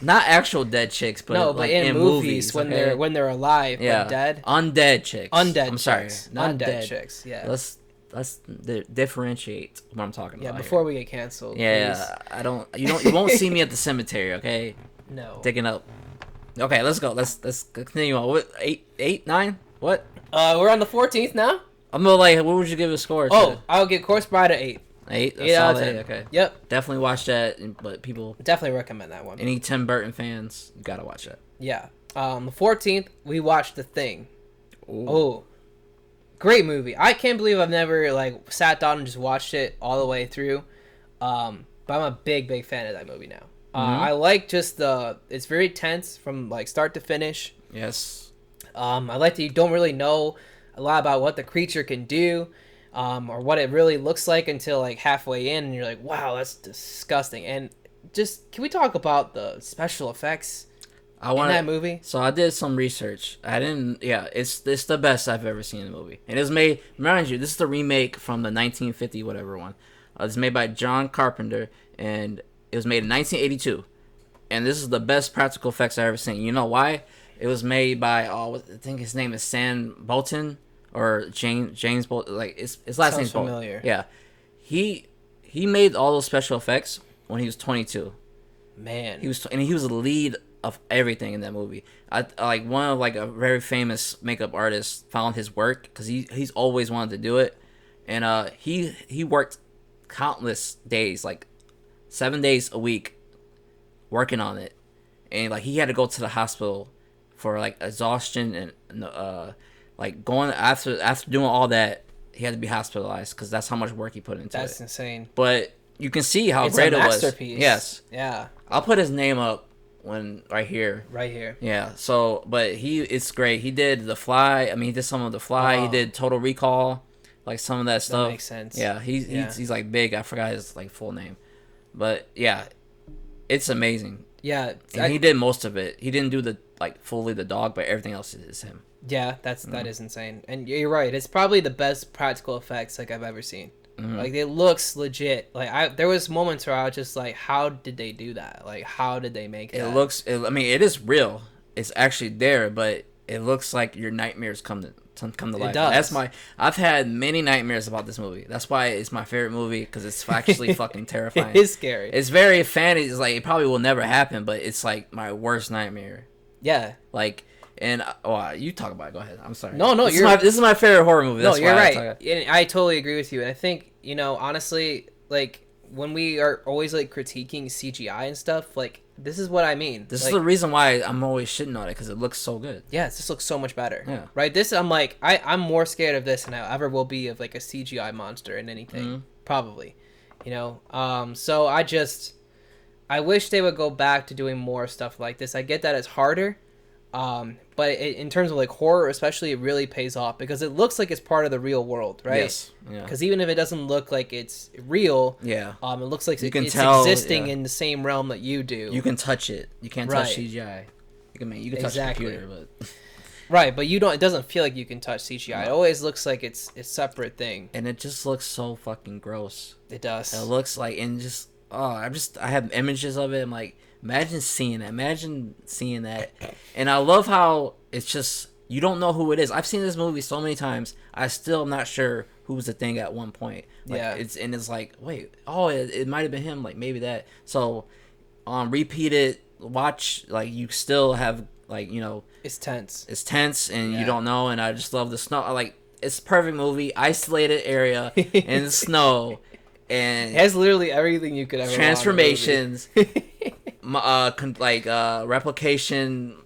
Speaker 1: Not actual dead chicks, but
Speaker 2: no, but like in movies when they're alive but dead.
Speaker 1: Undead chicks.
Speaker 2: I'm sorry. Not undead chicks. Yeah.
Speaker 1: Let's differentiate what I'm talking about.
Speaker 2: Yeah, before we get canceled.
Speaker 1: Yeah, you won't see me at the cemetery, okay?
Speaker 2: No.
Speaker 1: Digging up. Okay, let's go. Let's continue on. What 8, 9? What?
Speaker 2: We're on the 14th now?
Speaker 1: I'm gonna what would you give a score?
Speaker 2: I'll give Corpse Bride an 8.
Speaker 1: 8?
Speaker 2: 8 out of 10.
Speaker 1: Okay.
Speaker 2: Yep.
Speaker 1: Definitely watch that, but people
Speaker 2: definitely recommend that one.
Speaker 1: Any Tim Burton fans, you gotta watch that.
Speaker 2: Yeah. The 14th, we watched The Thing.
Speaker 1: Ooh.
Speaker 2: Great movie. I can't believe I've never like sat down and just watched it all the way through. But I'm a big fan of that movie now. I like just it's very tense from like start to finish.
Speaker 1: Yes.
Speaker 2: I like that you don't really know a lot about what the creature can do, or what it really looks like until like halfway in, and you're like, wow, that's disgusting. And just can we talk about the special effects in that movie?
Speaker 1: So I did some research. I didn't. Yeah, it's the best I've ever seen in a movie. And it was made. Remind you, this is the remake from the 1950 whatever one. It's made by John Carpenter, and it was made in 1982. And this is the best practical effects I've ever seen. You know why? It was made by I think his name is Sam Bolton or James Bolton. Like his last name's Bolton.
Speaker 2: Familiar.
Speaker 1: Yeah, he made all those special effects when he was 22.
Speaker 2: Man,
Speaker 1: he was the lead of everything in that movie. I like one of like a very famous makeup artist found his work because he's always wanted to do it, and he worked countless days, like 7 days a week, working on it, and like he had to go to the hospital for like exhaustion and like going after doing all that, he had to be hospitalized because that's how much work he put into it.
Speaker 2: That's insane.
Speaker 1: But you can see how
Speaker 2: it's
Speaker 1: great
Speaker 2: a
Speaker 1: it was.
Speaker 2: masterpiece.
Speaker 1: Yes.
Speaker 2: Yeah.
Speaker 1: I'll put his name up right here.
Speaker 2: Right here.
Speaker 1: Yeah. So, but it's great. He did The Fly. I mean, he did some of The Fly. He did Total Recall, like some of that stuff.
Speaker 2: That makes sense.
Speaker 1: Yeah. He's like big. I forgot his like full name, but yeah, it's amazing.
Speaker 2: Yeah.
Speaker 1: And he did most of it. He didn't do fully the dog, but everything else is him.
Speaker 2: Yeah, that is insane. And you're right. It's probably the best practical effects like I've ever seen. Mm-hmm. Like it looks legit. Like there was moments where I was just like, how did they do that? Like how did they make that?
Speaker 1: I mean, it is real. It's actually there, but it looks like your nightmares come to life.
Speaker 2: It does.
Speaker 1: I've had many nightmares about this movie. That's why it's my favorite movie, because it's actually fucking terrifying.
Speaker 2: It is scary.
Speaker 1: It's very fantasy. It's like it probably will never happen, but it's like my worst nightmare.
Speaker 2: Yeah.
Speaker 1: Like, and you talk about it. Go ahead. I'm sorry.
Speaker 2: No,
Speaker 1: this is my favorite horror movie.
Speaker 2: No, you're right. And I totally agree with you. And I think, honestly, like when we are always like critiquing CGI and stuff, like this is what I mean.
Speaker 1: This is the reason why I'm always shitting on it, because it looks so good.
Speaker 2: Yeah, this looks so much better.
Speaker 1: Yeah.
Speaker 2: Right. This I'm like I'm more scared of this than I ever will be of like a CGI monster in anything. Mm-hmm. Probably. So I wish they would go back to doing more stuff like this. I get that it's harder. But in terms of like horror, especially, it really pays off because it looks like it's part of the real world, right?
Speaker 1: Yes. Yeah.
Speaker 2: Because even if it doesn't look like it's real,
Speaker 1: yeah.
Speaker 2: It looks like it's existing in the same realm that you do.
Speaker 1: You can touch it. You can't touch CGI. You can touch the computer, but
Speaker 2: right, but you don't. It doesn't feel like you can touch CGI. No. It always looks like it's a separate thing,
Speaker 1: and it just looks so fucking gross.
Speaker 2: It does.
Speaker 1: It looks like, and just I have images of it. I'm like, imagine seeing that. And I love how it's just, you don't know who it is. I've seen this movie so many times. I still am not sure who was the thing at one point. Like,
Speaker 2: yeah.
Speaker 1: It's like, wait, it might have been him. Like maybe that. So, repeated watch, like you still have
Speaker 2: it's tense.
Speaker 1: It's tense, and you don't know. And I just love the snow. Like it's a perfect movie. Isolated area in the snow, and
Speaker 2: it has literally everything you could ever
Speaker 1: transformations. Replication,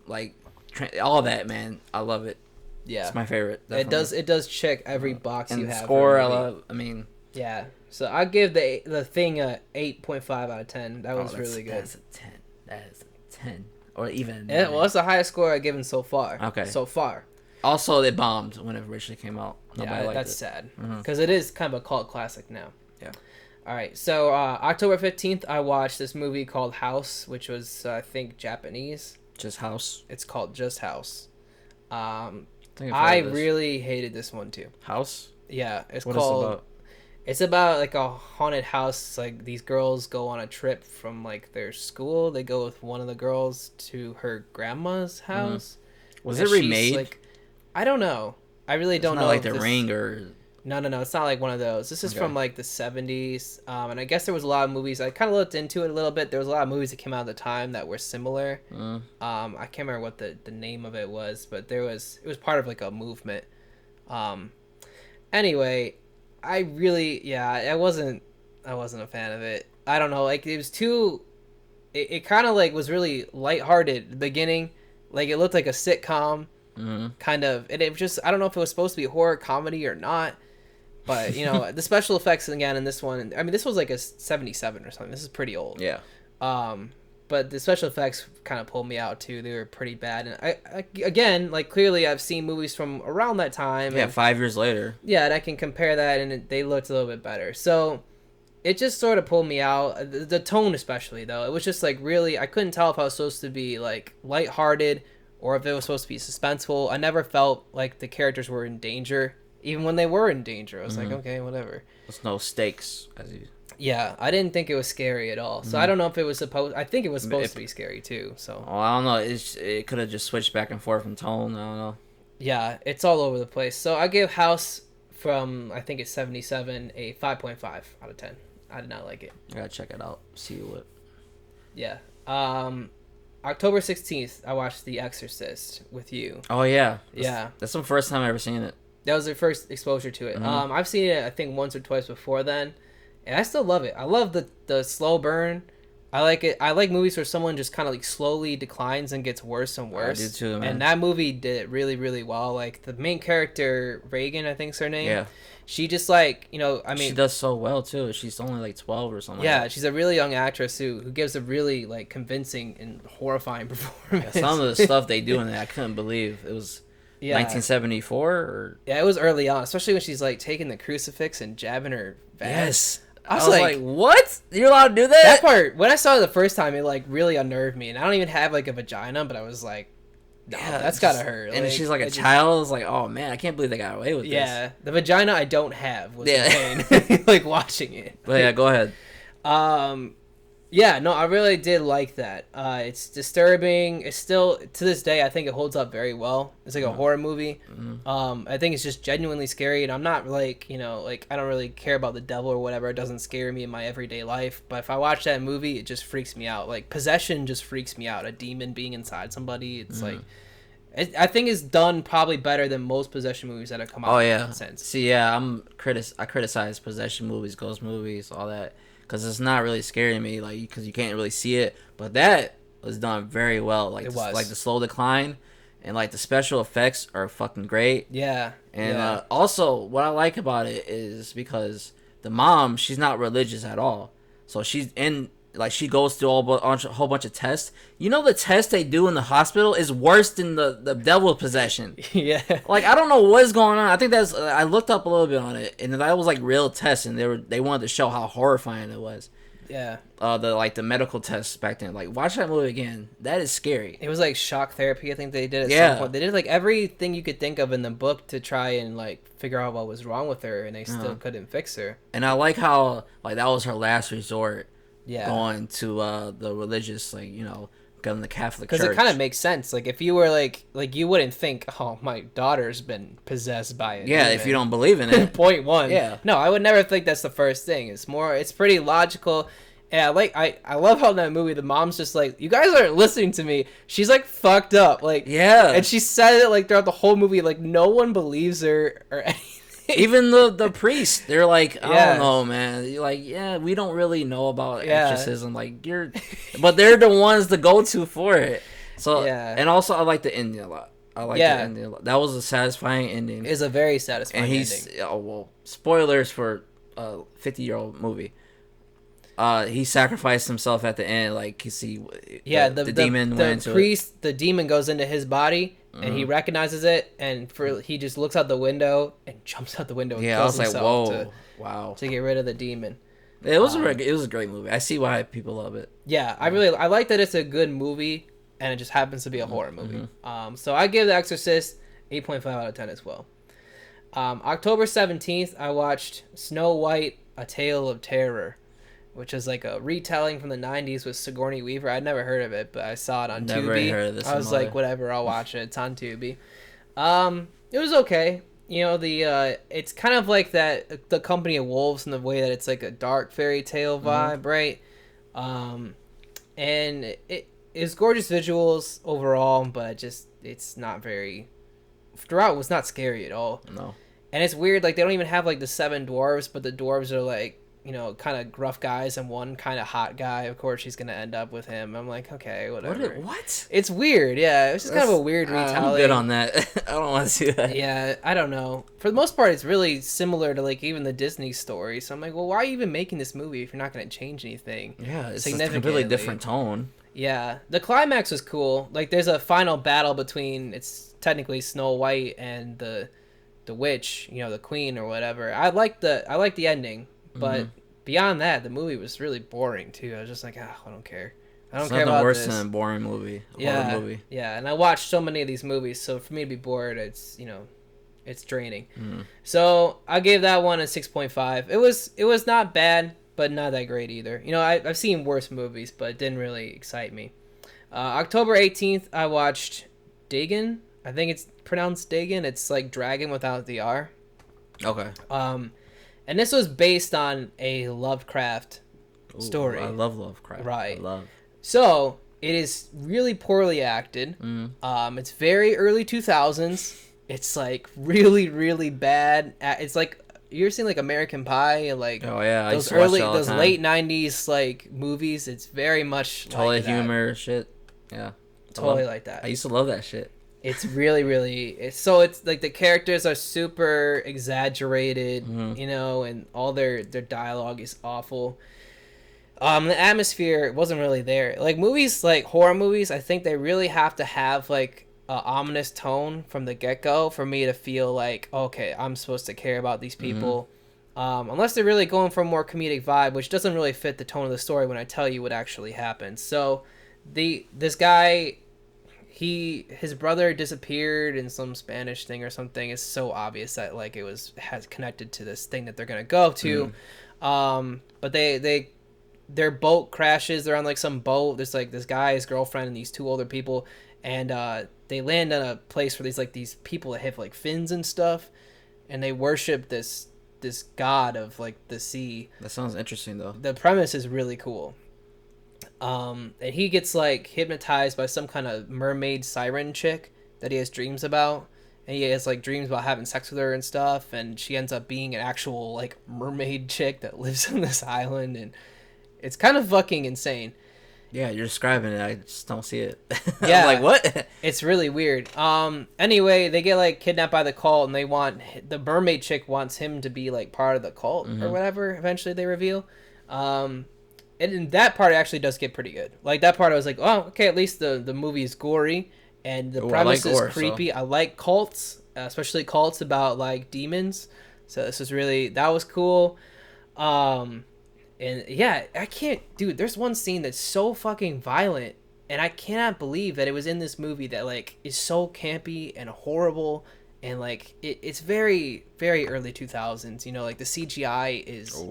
Speaker 1: all that, man. I love it.
Speaker 2: Yeah,
Speaker 1: it's my favorite. Definitely.
Speaker 2: It does check every box
Speaker 1: and
Speaker 2: you have.
Speaker 1: Score, I love. I mean,
Speaker 2: yeah. So I give the thing a 8.5 out of 10. That was really good.
Speaker 1: That's a 10. That is a 10, or even.
Speaker 2: Well, that's the highest score I've given so far.
Speaker 1: Okay.
Speaker 2: So far.
Speaker 1: Also, it bombed when it originally came out.
Speaker 2: Yeah, that's sad because it is kind of a cult classic now.
Speaker 1: Yeah.
Speaker 2: All right, so October 15th, I watched this movie called House, which was, I think, Japanese.
Speaker 1: Just House?
Speaker 2: It's called Just House. I really hated this one, too.
Speaker 1: House?
Speaker 2: Yeah, it's
Speaker 1: called...
Speaker 2: What is it
Speaker 1: about?
Speaker 2: It's about, like, a haunted house. Like, these girls go on a trip from, like, their school. They go with one of the girls to her grandma's house.
Speaker 1: Was it remade?
Speaker 2: Like, I don't know. I really don't know.
Speaker 1: Not like The Ring or...
Speaker 2: No. It's not like one of those. This is from like the 70s. And I guess there was a lot of movies. I kind of looked into it a little bit. There was a lot of movies that came out at the time that were similar. I can't remember what the name of it was, but it was part of like a movement. Anyway, I wasn't a fan of it. I don't know. Like it was too, it kind of like was really lighthearted at the beginning. Like it looked like a sitcom. kind of, and it just, I don't know if it was supposed to be horror comedy or not, but the special effects again in this one, I mean, this was like a 77 or something. This is pretty old.
Speaker 1: Yeah.
Speaker 2: But the special effects kind of pulled me out too. They were pretty bad, and I again, like, clearly I've seen movies from around that time.
Speaker 1: Yeah,
Speaker 2: and,
Speaker 1: 5 years later.
Speaker 2: Yeah, and I can compare that, and they looked a little bit better. So it just sort of pulled me out. The tone, especially though, it was just like really, I couldn't tell if I was supposed to be like lighthearted or if it was supposed to be suspenseful. I never felt like the characters were in danger, even when they were in danger. I was like, okay, whatever.
Speaker 1: There's no stakes, as you.
Speaker 2: Yeah, I didn't think it was scary at all. So I don't know if it was supposed. I think it was supposed to be scary too. So.
Speaker 1: Oh, I don't know. It could have just switched back and forth in tone. I don't know.
Speaker 2: Yeah, it's all over the place. So I give House from, I think it's 77, a 5.5 out of 10. I did not like it.
Speaker 1: I gotta check it out. See what.
Speaker 2: Yeah. October 16th, I watched The Exorcist with you.
Speaker 1: Oh yeah.
Speaker 2: Yeah.
Speaker 1: That's the first time I've ever seen it.
Speaker 2: That was the first exposure to it. I've seen it, I think, once or twice before then. And I still love it. I love the slow burn. I like it. I like movies where someone just kind of like slowly declines and gets worse and worse.
Speaker 1: I do too, man.
Speaker 2: And that movie did it really, really well. Like the main character, Reagan, I think's her name.
Speaker 1: Yeah.
Speaker 2: She just like, I mean,
Speaker 1: she does so well too. She's only like 12 or something.
Speaker 2: Yeah,
Speaker 1: like
Speaker 2: she's a really young actress who gives a really like convincing and horrifying performance.
Speaker 1: Yeah, some of the stuff they do in that, I couldn't believe. It was 1974 or.
Speaker 2: Yeah, it was early on, especially when she's like taking the crucifix and jabbing her vag.
Speaker 1: Yes.
Speaker 2: I was like,
Speaker 1: what? You're allowed to do that?
Speaker 2: That part, when I saw it the first time, it like really unnerved me. And I don't even have like a vagina, but I was like, no, yeah, that's gotta hurt.
Speaker 1: And she's like a child. It's like, oh man, I can't believe they got away with this.
Speaker 2: Yeah, the vagina I don't have was insane. Like watching it.
Speaker 1: But yeah, go ahead.
Speaker 2: Yeah, no, I really did like that. It's disturbing. It's still, to this day, I think it holds up very well. It's like a horror movie. I think it's just genuinely scary, and I'm not like, like, I don't really care about the devil or whatever. It doesn't scare me in my everyday life. But if I watch that movie, it just freaks me out. Like, possession just freaks me out. A demon being inside somebody, it's like, I think it's done probably better than most possession movies that have come out.
Speaker 1: Oh, yeah.
Speaker 2: Since.
Speaker 1: See, yeah, I criticize possession movies, ghost movies, all that. Because it's not really scaring me, like, because you can't really see it. But that was done very well. Like, like the slow decline and, like, the special effects are fucking great.
Speaker 2: Yeah.
Speaker 1: And also, what I like about it is because the mom, she's not religious at all. So she's in, like, she goes through a whole bunch of tests. The test they do in the hospital is worse than the devil possession.
Speaker 2: Yeah.
Speaker 1: Like, I don't know what's going on. I think that's, I looked up a little bit on it, and that was, like, real tests, and they wanted to show how horrifying it was.
Speaker 2: Yeah.
Speaker 1: The medical tests back then. Like, watch that movie again. That is scary.
Speaker 2: It was, like, shock therapy, I think they did at some point. They did, like, everything you could think of in the book to try and, like, figure out what was wrong with her, and they still couldn't fix her.
Speaker 1: And I like how, like, that was her last resort.
Speaker 2: Yeah.
Speaker 1: Going to the religious, like, going to the Catholic Church.
Speaker 2: Because it kind of makes sense. Like, if you were like you wouldn't think, oh, my daughter's been possessed by it.
Speaker 1: Yeah, if you don't believe in it.
Speaker 2: Point one.
Speaker 1: Yeah.
Speaker 2: No, I would never think that's the first thing. It's pretty logical. And I love how in that movie the mom's just like, you guys aren't listening to me. She's like fucked up. Like,
Speaker 1: yeah.
Speaker 2: And she said it like throughout the whole movie, like no one believes her or anything.
Speaker 1: Even the priest, they're like, I don't know, man. You're like, yeah, we don't really know about exorcism. Like, but they're the ones to go to for it. So, and also I like the ending a lot. I like the ending a lot. That was a satisfying ending.
Speaker 2: It's a very satisfying ending.
Speaker 1: Spoilers for a 50-year-old movie. He sacrificed himself at the end. Like, you see, the demon went into
Speaker 2: priest, the demon goes into his body. And he recognizes it, and he just looks out the window and jumps out the window. And
Speaker 1: I was like, "Whoa, wow!"
Speaker 2: To get rid of the demon.
Speaker 1: It was a great movie. I see why people love it.
Speaker 2: Yeah, I like that it's a good movie, and it just happens to be a horror movie. So I give The Exorcist 8.5 out of 10 as well. October 17th, I watched Snow White: A Tale of Terror, which is like a retelling from the 90s with Sigourney Weaver. I'd never heard of it, but I saw it on Tubi.
Speaker 1: Heard of this.
Speaker 2: I was like, whatever, I'll watch it. It's on Tubi. It was okay. It's kind of like that, The Company of Wolves, in the way that it's like a dark fairy tale vibe, right? And it's gorgeous visuals overall, but it's not very, throughout, it was not scary at all.
Speaker 1: No.
Speaker 2: And it's weird, like, they don't even have like the 7 dwarves, but the dwarves are like kind of gruff guys and one kind of hot guy. Of course, she's gonna end up with him. I'm like, okay, whatever.
Speaker 1: What?
Speaker 2: It's weird. Yeah, it's just kind of a weird retelling.
Speaker 1: I'm good on that. I don't want to see that.
Speaker 2: Yeah, I don't know. For the most part, it's really similar to like even the Disney story. So I'm like, well, why are you even making this movie if you're not gonna change anything?
Speaker 1: Yeah, it's a completely different tone.
Speaker 2: Yeah, the climax was cool. Like, there's a final battle between, it's technically Snow White and the witch, the queen or whatever. I like the ending, but beyond that, the movie was really boring too. I was just like, I don't care. I don't care about
Speaker 1: worse
Speaker 2: this.
Speaker 1: than a boring movie.
Speaker 2: Horror movie. Yeah, and I watched so many of these movies, so for me to be bored, it's it's draining. So I gave that one a 6.5. It was not bad, but not that great either. I've seen worse movies, but it didn't really excite me. October 18th, I watched Dagon. I think it's pronounced Dagon. It's like dragon without the R.
Speaker 1: Okay.
Speaker 2: And this was based on a Lovecraft story.
Speaker 1: I love Lovecraft.
Speaker 2: Right.
Speaker 1: I love.
Speaker 2: So it is really poorly acted. It's very early 2000s. It's like really, really bad. It's like, you ever seen like American Pie and like those late 90s like movies? It's very much
Speaker 1: totally
Speaker 2: like
Speaker 1: humor shit. Yeah,
Speaker 2: totally like that.
Speaker 1: I used to love that shit.
Speaker 2: It's really, really. It's like the characters are super exaggerated, and all their dialogue is awful. The atmosphere wasn't really there. Like movies, like horror movies, I think they really have to have like a ominous tone from the get-go for me to feel like, okay, I'm supposed to care about these people. Unless they're really going for a more comedic vibe, which doesn't really fit the tone of the story when I tell you what actually happened. So this guy, his brother disappeared in some Spanish thing or something. It's so obvious that like has connected to this thing that they're gonna go to. But their boat crashes. They're on like some boat. There's like this guy, his girlfriend, and these two older people, and they land in a place where these people that have like fins and stuff, and they worship this god of like the sea.
Speaker 1: That sounds interesting though.
Speaker 2: The premise is really cool. And he gets like hypnotized by some kind of mermaid siren chick that he has dreams about, and he has like dreams about having sex with her and stuff, and she ends up being an actual like mermaid chick that lives on this island, and it's kind of fucking insane.
Speaker 1: Yeah, you're describing it. I just don't see it.
Speaker 2: Yeah,
Speaker 1: I'm like, what?
Speaker 2: It's really weird. Anyway, they get like kidnapped by the cult, and the mermaid chick wants him to be like part of the cult or whatever. Eventually, they reveal. And in that part, it actually does get pretty good. Like that part, I was like, oh, okay, at least the movie is gory and the premise is creepy. So. I like cults, especially cults about like demons. So that was cool. And yeah, dude, there's one scene that's so fucking violent, and I cannot believe that it was in this movie that like is so campy and horrible, and like it's very, very early 2000s. Like the CGI is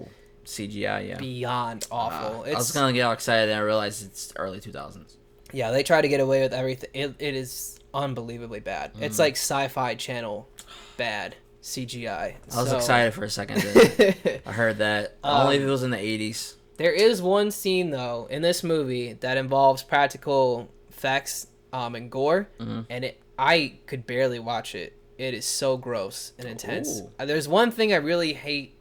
Speaker 2: beyond awful.
Speaker 1: I was gonna get all excited and I realized it's early 2000s.
Speaker 2: Yeah, they try to get away with everything. It is unbelievably bad. It's like Sci-Fi Channel bad CGI.
Speaker 1: I was excited for a second. I heard that. Only if it was in the 80s.
Speaker 2: There is one scene though in this movie that involves practical effects and gore, and I could barely watch it. It is so gross and intense. There's one thing I really hate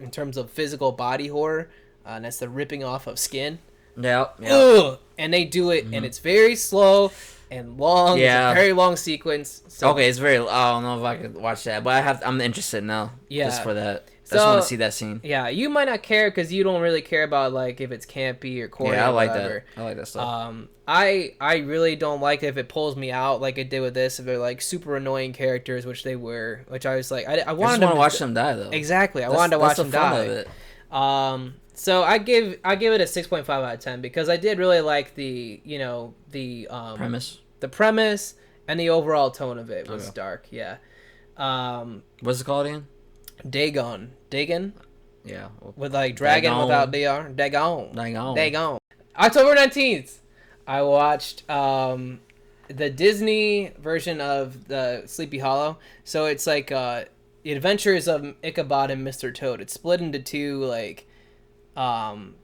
Speaker 2: in terms of physical body horror, and that's the ripping off of skin.
Speaker 1: Yeah.
Speaker 2: Ugh! And they do it, and it's very slow and long. Yeah. It's a very long sequence. So.
Speaker 1: Okay, it's very. I don't know if I could watch that, but I'm interested now. Yeah. Just for that. I just want to see that scene.
Speaker 2: Yeah, you might not care because you don't really care about like if it's campy or corny.
Speaker 1: Yeah, I like
Speaker 2: that.
Speaker 1: I like that stuff.
Speaker 2: I really don't like it if it pulls me out like it did with this. If they're like super annoying characters, which they were, which I was like, I wanted to
Speaker 1: watch them die though.
Speaker 2: Exactly, I wanted to watch them die. Of it. So I give it a 6.5 out of 10 because I did really like the
Speaker 1: premise.
Speaker 2: The premise and the overall tone of it was dark. Yeah.
Speaker 1: What's it called again?
Speaker 2: Dagon.
Speaker 1: Yeah.
Speaker 2: With like dragon without DR. Dagon. October 19th, I watched the Disney version of the Sleepy Hollow. So it's like the Adventures of Ichabod and Mr. Toad. It's split into two like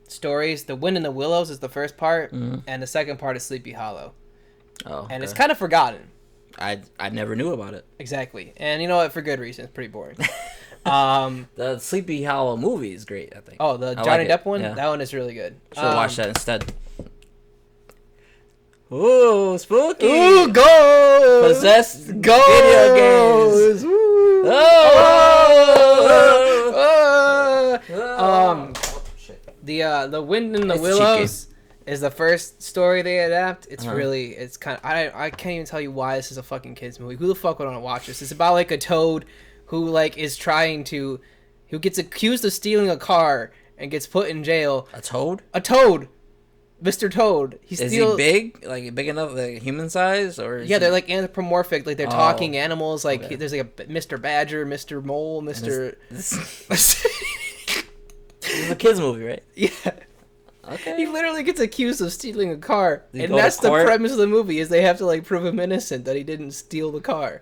Speaker 2: stories. The Wind and the Willows is the first part, and the second part is Sleepy Hollow. Oh, and it's kind of forgotten.
Speaker 1: I never knew about it.
Speaker 2: Exactly, and you know what? For good reason. It's pretty boring.
Speaker 1: The Sleepy Hollow movie is great, I think.
Speaker 2: Oh, the
Speaker 1: I
Speaker 2: Johnny
Speaker 1: like
Speaker 2: Depp one?
Speaker 1: Yeah.
Speaker 2: That one is really good.
Speaker 1: Should watch that instead. Ooh, spooky.
Speaker 2: Ooh, go!
Speaker 1: Possessed
Speaker 2: Go!
Speaker 1: video games. Oh!
Speaker 2: The Wind in the
Speaker 1: It's
Speaker 2: Willows is the first story they adapt. It's really, it's kind of, I can't even tell you why this is a fucking kids movie. Who the fuck would want to watch this? It's about like a toad who like is who gets accused of stealing a car and gets put in jail.
Speaker 1: A toad?
Speaker 2: A toad. Mr. Toad.
Speaker 1: Is he big? Like big enough, like human size, or?
Speaker 2: Yeah, they're like anthropomorphic. Like they're talking animals. Like there's like a Mr. Badger, Mr. Mole, Mr.
Speaker 1: This is a kids movie, right?
Speaker 2: Yeah.
Speaker 1: Okay.
Speaker 2: He literally gets accused of stealing a car, and
Speaker 1: go
Speaker 2: that's
Speaker 1: to
Speaker 2: the
Speaker 1: court?
Speaker 2: premise of the movie. Is they have to like prove him innocent that he didn't steal the car.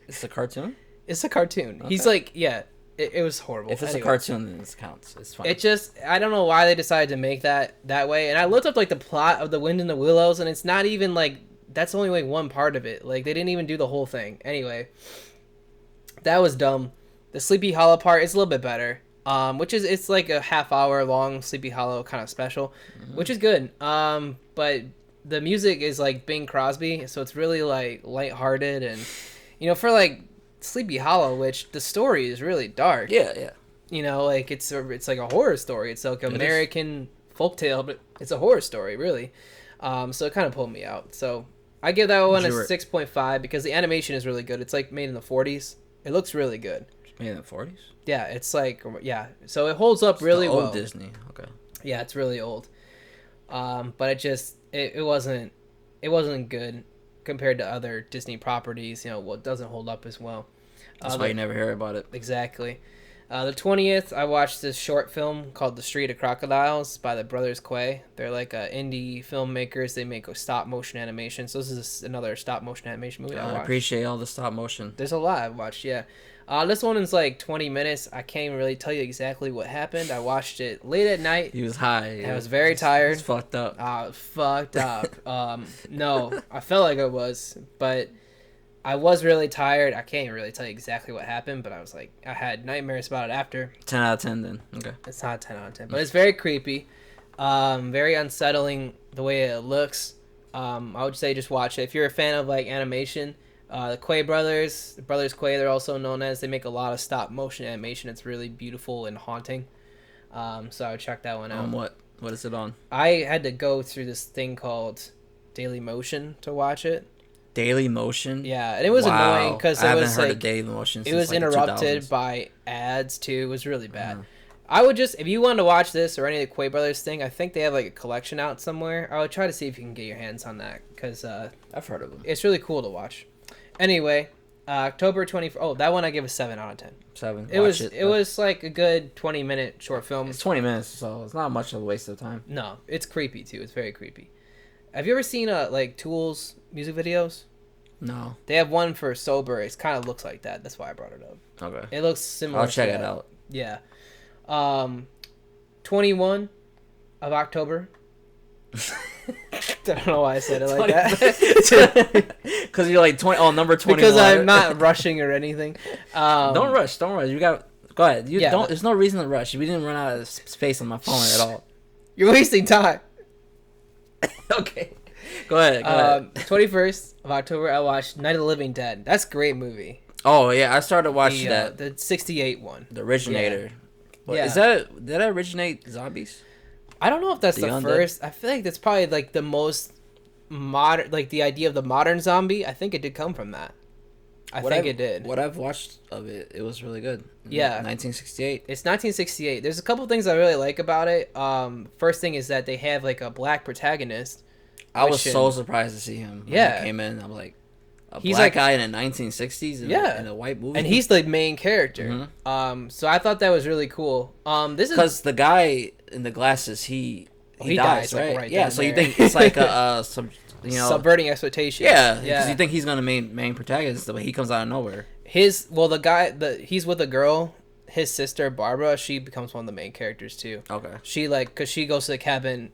Speaker 1: It's a cartoon.
Speaker 2: It's a cartoon.
Speaker 1: Okay.
Speaker 2: He's like, yeah. It was horrible.
Speaker 1: If it's
Speaker 2: Anyway.
Speaker 1: a cartoon, then it counts. It's fine.
Speaker 2: It just, I don't know why they decided to make that way. And I looked up like the plot of The Wind in the Willows, and it's not even like, that's only like one part of it. Like they didn't even do the whole thing. Anyway, that was dumb. The Sleepy Hollow part is a little bit better. Which is, it's like a half-hour long Sleepy Hollow kind of special, which is good. But the music is like Bing Crosby, so it's really like lighthearted, and you know, for like Sleepy Hollow, which the story is really dark.
Speaker 1: Yeah.
Speaker 2: You know, like it's like a horror story. It's like American folktale, but it's a horror story, really. So it kind of pulled me out. So I give that one a 6.5 because the animation is really good. It's like made in the 40s. It looks really good.
Speaker 1: Made in the 40s?
Speaker 2: Yeah, it's like, yeah. So it holds up really well.
Speaker 1: Old Disney. Okay.
Speaker 2: Yeah, it's really old. But it just it wasn't good compared to other Disney properties. You know, what doesn't hold up as well.
Speaker 1: That's why you never hear about it.
Speaker 2: Exactly. The 20th, I watched this short film called The Street of Crocodiles by the Brothers Quay. They're like indie filmmakers. They make stop motion animation. So this is another stop motion animation movie I watched.
Speaker 1: I appreciate all the stop motion.
Speaker 2: There's a lot I've watched, yeah. This one is like 20 minutes. I can't even really tell you exactly what happened. I watched it late at night.
Speaker 1: He was high.
Speaker 2: I was very tired.
Speaker 1: He was fucked up.
Speaker 2: Fucked up. No, I felt like I was, but I was really tired. I can't even really tell you exactly what happened, but I was like, I had nightmares about it after.
Speaker 1: 10 out of 10 then. Okay.
Speaker 2: It's not a 10 out of 10, but it's very creepy. Very unsettling the way it looks. I would say just watch it. If you're a fan of like animation, the Quay brothers, the Brothers Quay, they're also known as, they make a lot of stop motion animation. It's really beautiful and haunting. So I would check that one out.
Speaker 1: What is it on?
Speaker 2: I had to go through this thing called Daily Motion to watch it.
Speaker 1: Daily Motion?
Speaker 2: Yeah, and it was annoying because
Speaker 1: I haven't heard of Daily Motion since
Speaker 2: it was
Speaker 1: like
Speaker 2: interrupted by ads too. It was really bad. I would just, if you wanted to watch this or any of the Quay brothers thing, I think they have like a collection out somewhere. I would try to see if you can get your hands on that because
Speaker 1: I've heard of them.
Speaker 2: It's really cool to watch. Anyway, October 24th. Oh, that one I give a 7 out of 10.
Speaker 1: 7.
Speaker 2: It was like a good 20-minute short film.
Speaker 1: It's 20 minutes, so it's not much of a waste of time.
Speaker 2: No, it's creepy too. It's very creepy. Have you ever seen like Tool's music videos?
Speaker 1: No.
Speaker 2: They have one for Sober. It kind of looks like that. That's why I brought it up.
Speaker 1: Okay.
Speaker 2: It looks similar.
Speaker 1: I'll check it out.
Speaker 2: Yeah. 21 of October. I don't know why I said it like that.
Speaker 1: Because you're like 20. Oh, number 21.
Speaker 2: Because I'm not rushing or anything.
Speaker 1: Don't rush. You got. Go ahead.
Speaker 2: Yeah,
Speaker 1: don't. There's no reason to rush. We didn't run out of space on my phone at all.
Speaker 2: You're wasting time.
Speaker 1: Okay. Go ahead.
Speaker 2: 21st of October, I watched Night of the Living Dead. That's a great movie.
Speaker 1: Oh yeah, I started watching that.
Speaker 2: The 68 one.
Speaker 1: The originator.
Speaker 2: Yeah.
Speaker 1: Is that, did that originate zombies?
Speaker 2: I don't know if that's the
Speaker 1: Undead?
Speaker 2: first. I feel like that's probably like the most modern, like the idea of the modern zombie. I think it did come from that. I think it did.
Speaker 1: What I've watched of it, it was really good.
Speaker 2: Yeah.
Speaker 1: 1968.
Speaker 2: It's 1968. There's a couple things I really like about it. First thing is that they have like a black protagonist.
Speaker 1: I was so surprised to see him. When he came in. I'm like, he's black guy in the 1960s in a white movie.
Speaker 2: And he's the main character.
Speaker 1: Mm-hmm.
Speaker 2: So I thought that was really cool. This is
Speaker 1: because the guy in the glasses, he dies, right?
Speaker 2: Like, right
Speaker 1: yeah. So you think it's like
Speaker 2: subverting expectations.
Speaker 1: Yeah. Because you think he's gonna main protagonist, but he comes out of nowhere.
Speaker 2: He's with a girl. His sister Barbara, she becomes one of the main characters too.
Speaker 1: Okay.
Speaker 2: She because she goes to the cabin,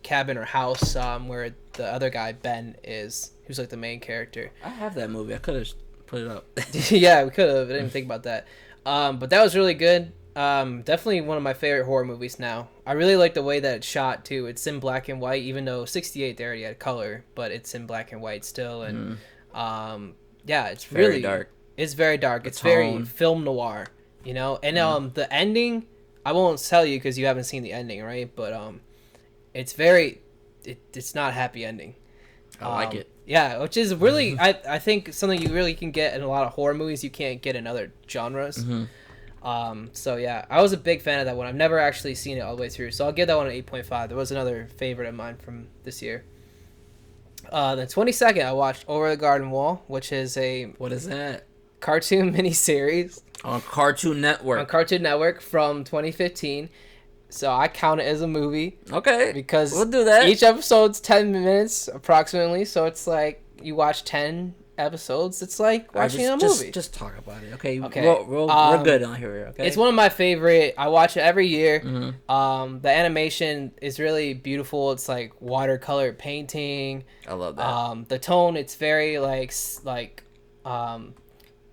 Speaker 2: cabin or house where the other guy Ben is, who's like the main character.
Speaker 1: I have that movie. I could have put it up.
Speaker 2: Yeah, we could have. I didn't even think about that. But that was really good. Definitely one of my favorite horror movies now. I really like the way that it's shot too. It's in black and white, even though 68 they already had color, but it's in black and white still. And yeah, it's
Speaker 1: very
Speaker 2: really
Speaker 1: dark.
Speaker 2: It's very dark.
Speaker 1: The
Speaker 2: it's
Speaker 1: tone.
Speaker 2: very film noir, you know. And the ending, I won't tell you because you haven't seen the ending, right? But it's very, it's not a happy ending.
Speaker 1: I like it.
Speaker 2: Yeah, which is really, I think something you really can get in a lot of horror movies you can't get in other genres. So yeah, I was a big fan of that one. I've never actually seen it all the way through, so I'll give that one an 8.5. There was another favorite of mine from this year. The 22nd, I watched Over the Garden Wall, which is a
Speaker 1: What is that?
Speaker 2: cartoon miniseries
Speaker 1: On Cartoon Network.
Speaker 2: on Cartoon Network from 2015. So I count it as a movie.
Speaker 1: Okay.
Speaker 2: Because
Speaker 1: we'll do that.
Speaker 2: Each episode's 10 minutes approximately, so it's like you watch 10 episodes. It's like watching a movie.
Speaker 1: Just talk about it. Okay.
Speaker 2: Okay.
Speaker 1: We're good on here. Okay.
Speaker 2: It's one of my favorite. I watch it every year. The animation is really beautiful. It's like watercolor painting.
Speaker 1: I love that.
Speaker 2: The tone, it's very like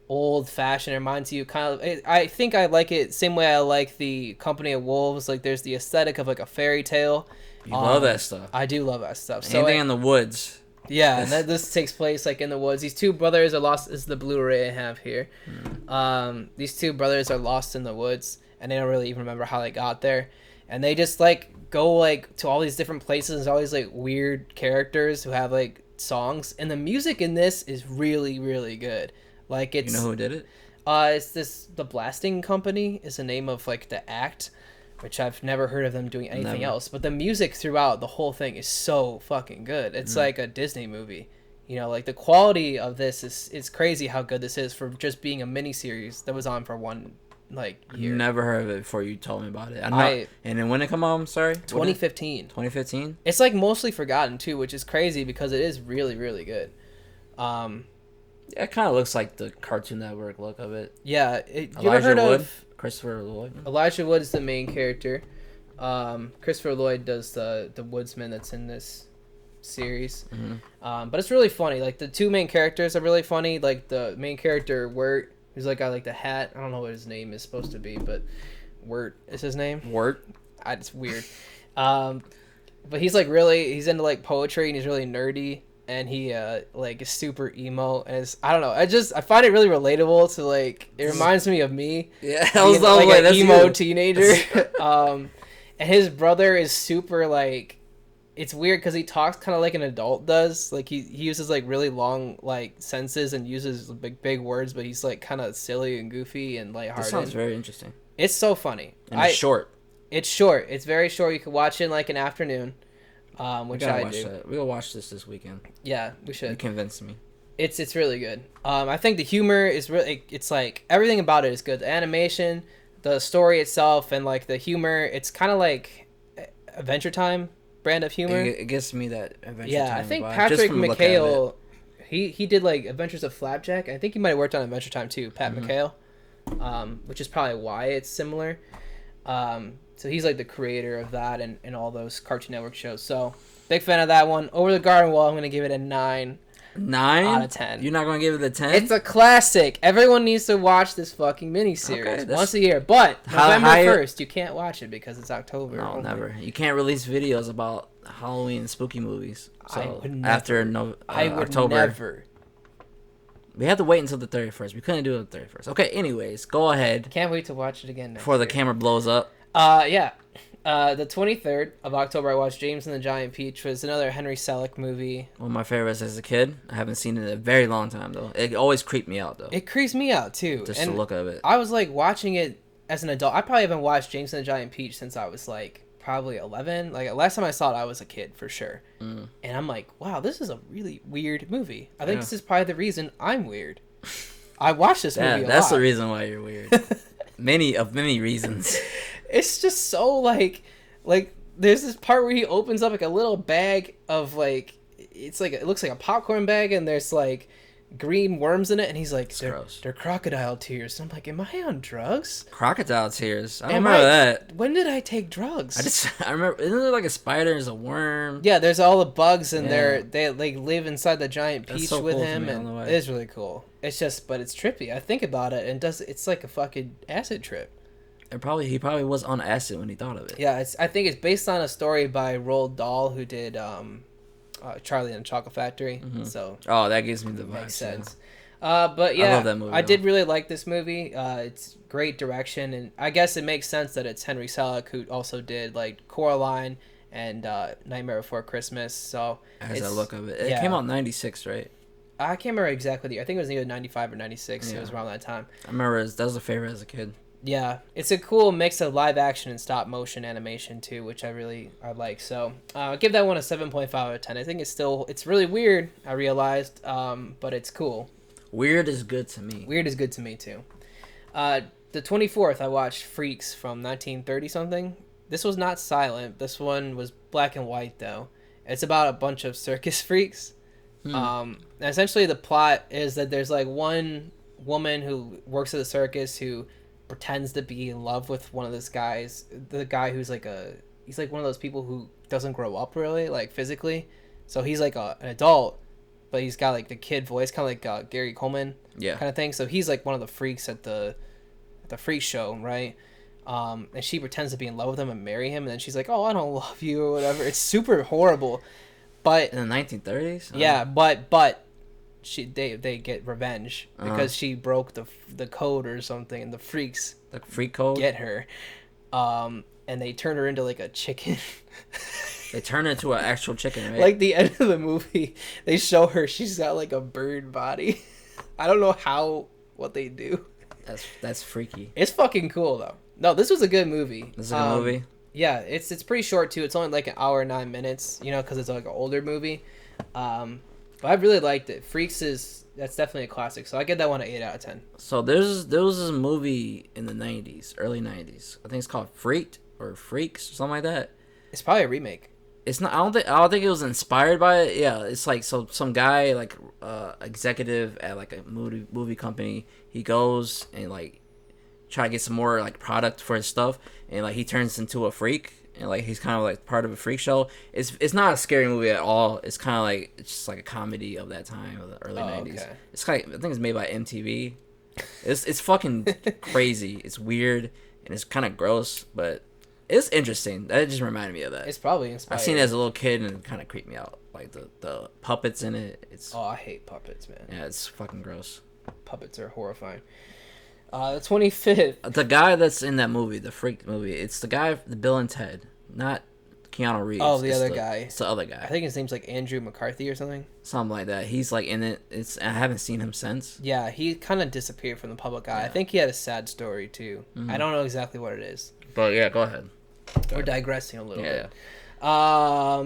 Speaker 2: old fashioned. It reminds you kind of, I think I like it same way I like the Company of Wolves. Like there's the aesthetic of like a fairy tale.
Speaker 1: You love that stuff.
Speaker 2: I do love that stuff.
Speaker 1: Anything in the woods.
Speaker 2: Yeah, and this takes place like in the woods. These two brothers are lost. This is the Blu-ray I have here. These two brothers are lost in the woods, and they don't really even remember how they got there. And they just like go like to all these different places. There's all these like weird characters who have like songs, and the music in this is really, really good. Like it's,
Speaker 1: you know who did it?
Speaker 2: It's the Blasting Company is the name of like the act, which I've never heard of them doing anything else. But the music throughout the whole thing is so fucking good. It's like a Disney movie. You know, like the quality of this is crazy how good this is for just being a miniseries that was on for one like year.
Speaker 1: Never heard of it before you told me about it. And then when it come out, I'm sorry?
Speaker 2: 2015.
Speaker 1: 2015?
Speaker 2: It's like mostly forgotten too, which is crazy because it is really, really good.
Speaker 1: It kind of looks like the Cartoon Network look of it.
Speaker 2: Yeah. You ever
Speaker 1: Elijah
Speaker 2: heard
Speaker 1: Wood?
Speaker 2: of
Speaker 1: Christopher Lloyd?
Speaker 2: Elijah Wood is the main character. Christopher Lloyd does the woodsman that's in this series. But it's really funny. Like the two main characters are really funny. Like the main character Wirt, who's like got like the hat. I don't know what his name is supposed to be, but Wirt is his name.
Speaker 1: Wirt?
Speaker 2: It's weird. But he's like he's into like poetry and he's really nerdy. And he like is super emo and I don't know. I find it really relatable to like it reminds me of me.
Speaker 1: Yeah,
Speaker 2: like an emo teenager. And his brother is super like it's weird because he talks kind of like an adult does. Like he uses like really long like sentences and uses big words, but he's like kind of silly and goofy and lighthearted.
Speaker 1: That sounds very interesting.
Speaker 2: It's so funny.
Speaker 1: And it's short.
Speaker 2: It's short. It's very short. You can watch it in like an afternoon. Which I do.
Speaker 1: We'll watch this weekend.
Speaker 2: Yeah, we should.
Speaker 1: You convinced me.
Speaker 2: It's really good. I think the humor is really. It's like everything about it is good. The animation, the story itself, and like the humor. It's kind of like Adventure Time brand of humor.
Speaker 1: It gives me that Adventure Time.
Speaker 2: Yeah, I think
Speaker 1: vibe,
Speaker 2: Patrick McHale. He did like Adventures of Flapjack. I think he might have worked on Adventure Time too. Pat McHale, which is probably why it's similar. So he's like the creator of that and all those Cartoon Network shows. So big fan of that one. Over the Garden Wall, I'm gonna give it a 9.
Speaker 1: 9
Speaker 2: out of 10.
Speaker 1: You're not gonna give it a 10?
Speaker 2: It's a classic. Everyone needs to watch this fucking miniseries once a year. But November 1st, you can't watch it because it's October.
Speaker 1: No, never. You can't release videos about Halloween and spooky movies. So
Speaker 2: I would never.
Speaker 1: after
Speaker 2: I would
Speaker 1: October,
Speaker 2: never.
Speaker 1: we had to wait until the 31st. We couldn't do it the 31st. Okay. Anyways, go ahead.
Speaker 2: Can't wait to watch it again
Speaker 1: before the camera blows up.
Speaker 2: Yeah. The 23rd of October, I watched James and the Giant Peach, which was another Henry Selick movie.
Speaker 1: One of my favorites as a kid. I haven't seen it in a very long time, though. It always creeped me out, though.
Speaker 2: It creeps me out, too.
Speaker 1: Just the look of it.
Speaker 2: I was, like, watching it as an adult. I probably haven't watched James and the Giant Peach since I was, like, probably 11. Like, last time I saw it, I was a kid, for sure. And I'm like, wow, this is a really weird movie. I think this is probably the reason I'm weird. I watched this movie a lot.
Speaker 1: That's the reason why you're weird. many reasons.
Speaker 2: It's just so like there's this part where he opens up like a little bag of like it looks like a popcorn bag and there's like green worms in it, and he's like,
Speaker 1: gross.
Speaker 2: they're crocodile tears. And I'm like, am I on drugs?
Speaker 1: Crocodile tears. I don't remember that.
Speaker 2: When did I take drugs?
Speaker 1: I remember. Isn't there like a spider? There's a worm.
Speaker 2: Yeah, there's all the bugs, and they like live inside the giant peach
Speaker 1: so
Speaker 2: with
Speaker 1: cool
Speaker 2: him, and it is really cool. It's just, but it's trippy. I think about it, and it's like a fucking acid trip.
Speaker 1: He probably was on acid when he thought of it.
Speaker 2: Yeah, I think it's based on a story by Roald Dahl, who did Charlie and the Chocolate Factory. Mm-hmm. So
Speaker 1: that gives me the vibe.
Speaker 2: Makes sense. But yeah,
Speaker 1: I love that movie.
Speaker 2: I did really like this movie. It's great direction, and I guess it makes sense that it's Henry Selick, who also did like Coraline and Nightmare Before Christmas. So
Speaker 1: as I look of it, it came out in '96, right?
Speaker 2: I can't remember exactly the year. I think it was either 95 or 96. Yeah. It was around that time.
Speaker 1: I remember that was a favorite as a kid.
Speaker 2: Yeah, it's a cool mix of live action and stop motion animation too, which I like. So I'll give that one a 7.5 out of 10. I think it's really weird, I realized, but it's cool.
Speaker 1: Weird is good to me.
Speaker 2: Weird is good to me too. The 24th, I watched Freaks from 1930 something. This was not silent. This one was black and white though. It's about a bunch of circus freaks. And essentially the plot is that there's like one woman who works at the circus who pretends to be in love with one of those guys. The guy who's like he's like one of those people who doesn't grow up really, like physically. So he's like an adult, but he's got like the kid voice, kind of like Gary Coleman, kind of thing. So he's like one of the freaks at the freak show, right? And she pretends to be in love with him and marry him, and then she's like, "Oh, I don't love you," or whatever. It's super horrible. But
Speaker 1: in the 1930s,
Speaker 2: yeah, but they get revenge because she broke the code or something, and the freaks,
Speaker 1: the freak code,
Speaker 2: get her, and they turn her into like a chicken.
Speaker 1: They turn her into an actual chicken, right?
Speaker 2: Like the end of the movie, they show her she's got like a bird body. I don't know what they do.
Speaker 1: That's freaky.
Speaker 2: It's fucking cool though. No, this was a good movie.
Speaker 1: This is a good movie.
Speaker 2: Yeah, it's pretty short too. It's only like an hour and 9 minutes, because it's like an older movie. But I really liked it. Freaks that's definitely a classic. So I get that one an 8 out of 10.
Speaker 1: So there was this movie in the 90s, early 90s. I think it's called Freaked or Freaks or something like that.
Speaker 2: It's probably a remake.
Speaker 1: It's not. I don't think it was inspired by it. Yeah, it's like some guy like executive at like a movie company. He goes and like try to get some more like product for his stuff, and like he turns into a freak, and like he's kind of like part of a freak show. It's not a scary movie at all. It's kind of like it's just like a comedy of that time of the early 90s. Okay. It's kind of, I think it's made by MTV. It's fucking crazy. It's weird and it's kind of gross, but it's interesting. That just reminded me of that.
Speaker 2: It's probably inspired.
Speaker 1: I've seen it as a little kid and it kind of creeped me out. Like the puppets in it.
Speaker 2: I hate puppets, man.
Speaker 1: Yeah, it's fucking gross.
Speaker 2: Puppets are horrifying. The 25th.
Speaker 1: The guy that's in that movie, the Freak movie, it's the guy, the Bill and Ted, not Keanu Reeves.
Speaker 2: Oh, the other guy.
Speaker 1: It's the other guy.
Speaker 2: I think his name's like Andrew McCarthy or something.
Speaker 1: Something like that. He's like in it. I haven't seen him since.
Speaker 2: Yeah, he kind of disappeared from the public eye. Yeah. I think he had a sad story too. Mm-hmm. I don't know exactly what it is.
Speaker 1: But yeah, go ahead.
Speaker 2: We're digressing a little bit. Yeah.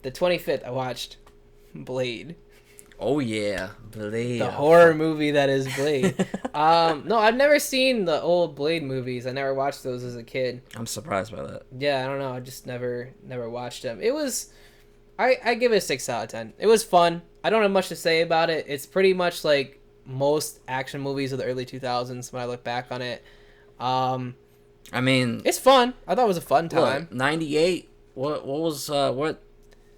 Speaker 2: The 25th, I watched Blade.
Speaker 1: Oh yeah, Blade.
Speaker 2: The horror movie that is Blade. No, I've never seen the old Blade movies. I never watched those as a kid.
Speaker 1: I'm surprised by that.
Speaker 2: Yeah, I don't know. I just never watched them. It was, I give it a 6 out of 10. It was fun. I don't have much to say about it. It's pretty much like most action movies of the early 2000s when I look back on it.
Speaker 1: I mean,
Speaker 2: it's fun. I thought it was a fun time.
Speaker 1: 98. What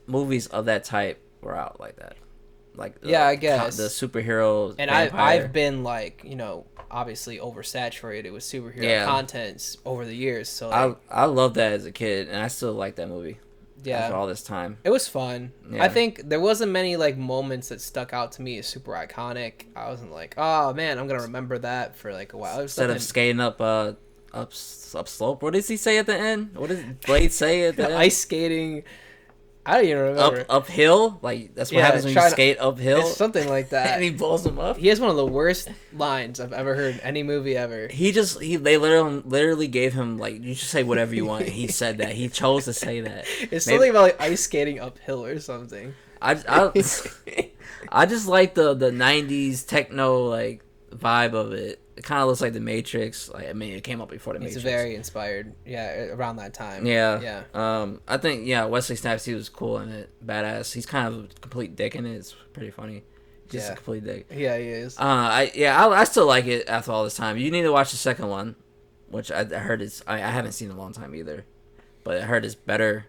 Speaker 1: movies of that type were out like that? Like
Speaker 2: I guess
Speaker 1: the superhero.
Speaker 2: And I've been like, obviously oversaturated with superhero contents over the years. So like,
Speaker 1: I loved that as a kid, and I still like that movie. Yeah, after all this time,
Speaker 2: it was fun. Yeah. I think there wasn't many like moments that stuck out to me as super iconic. I wasn't like, oh man, I'm gonna remember that for like a while.
Speaker 1: Instead of skating up slope, what does he say at the end? What does Blade say at the end?
Speaker 2: Ice skating. I don't even remember.
Speaker 1: Uphill? Like, that's what happens when you skate uphill?
Speaker 2: It's something like that.
Speaker 1: And he pulls him up?
Speaker 2: He has one of the worst lines I've ever heard in any movie ever.
Speaker 1: They literally gave him, like, you should say whatever you want. He said that. He chose to say that.
Speaker 2: It's something about, like, ice skating uphill or something.
Speaker 1: I just like the 90s techno, like, vibe of it. It kind of looks like The Matrix. Like, I mean, it came up before The Matrix.
Speaker 2: It's very inspired, around that time.
Speaker 1: Yeah. I think, Wesley Snipes, he was cool in it. Badass. He's kind of a complete dick in it. It's pretty funny. Just a complete dick.
Speaker 2: Yeah, he is.
Speaker 1: I still like it after all this time. You need to watch the second one, which I heard is I haven't seen in a long time either, but I heard it's better.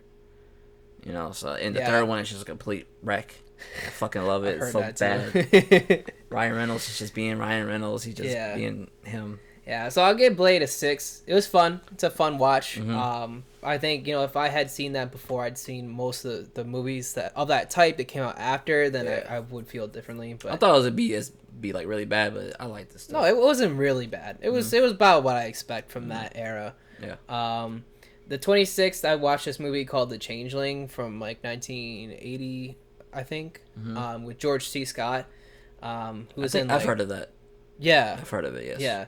Speaker 1: You know, so in the third one, it's just a complete wreck. I fucking love it. It's so bad. Ryan Reynolds is just being Ryan Reynolds. He's just being him.
Speaker 2: Yeah, so I'll give Blade a 6. It was fun. It's a fun watch.
Speaker 1: Mm-hmm.
Speaker 2: I think, if I had seen that before, I'd seen most of the movies of that type that came out after, then I would feel differently. But
Speaker 1: I thought it would be like really bad, but I liked this stuff.
Speaker 2: No, it wasn't really bad. It was about what I expect from that era.
Speaker 1: Yeah.
Speaker 2: The 26th, I watched this movie called The Changeling from like 1980, I think, with George C. Scott. I've
Speaker 1: heard of that.
Speaker 2: Yeah.
Speaker 1: I've heard of it, yes.
Speaker 2: Yeah.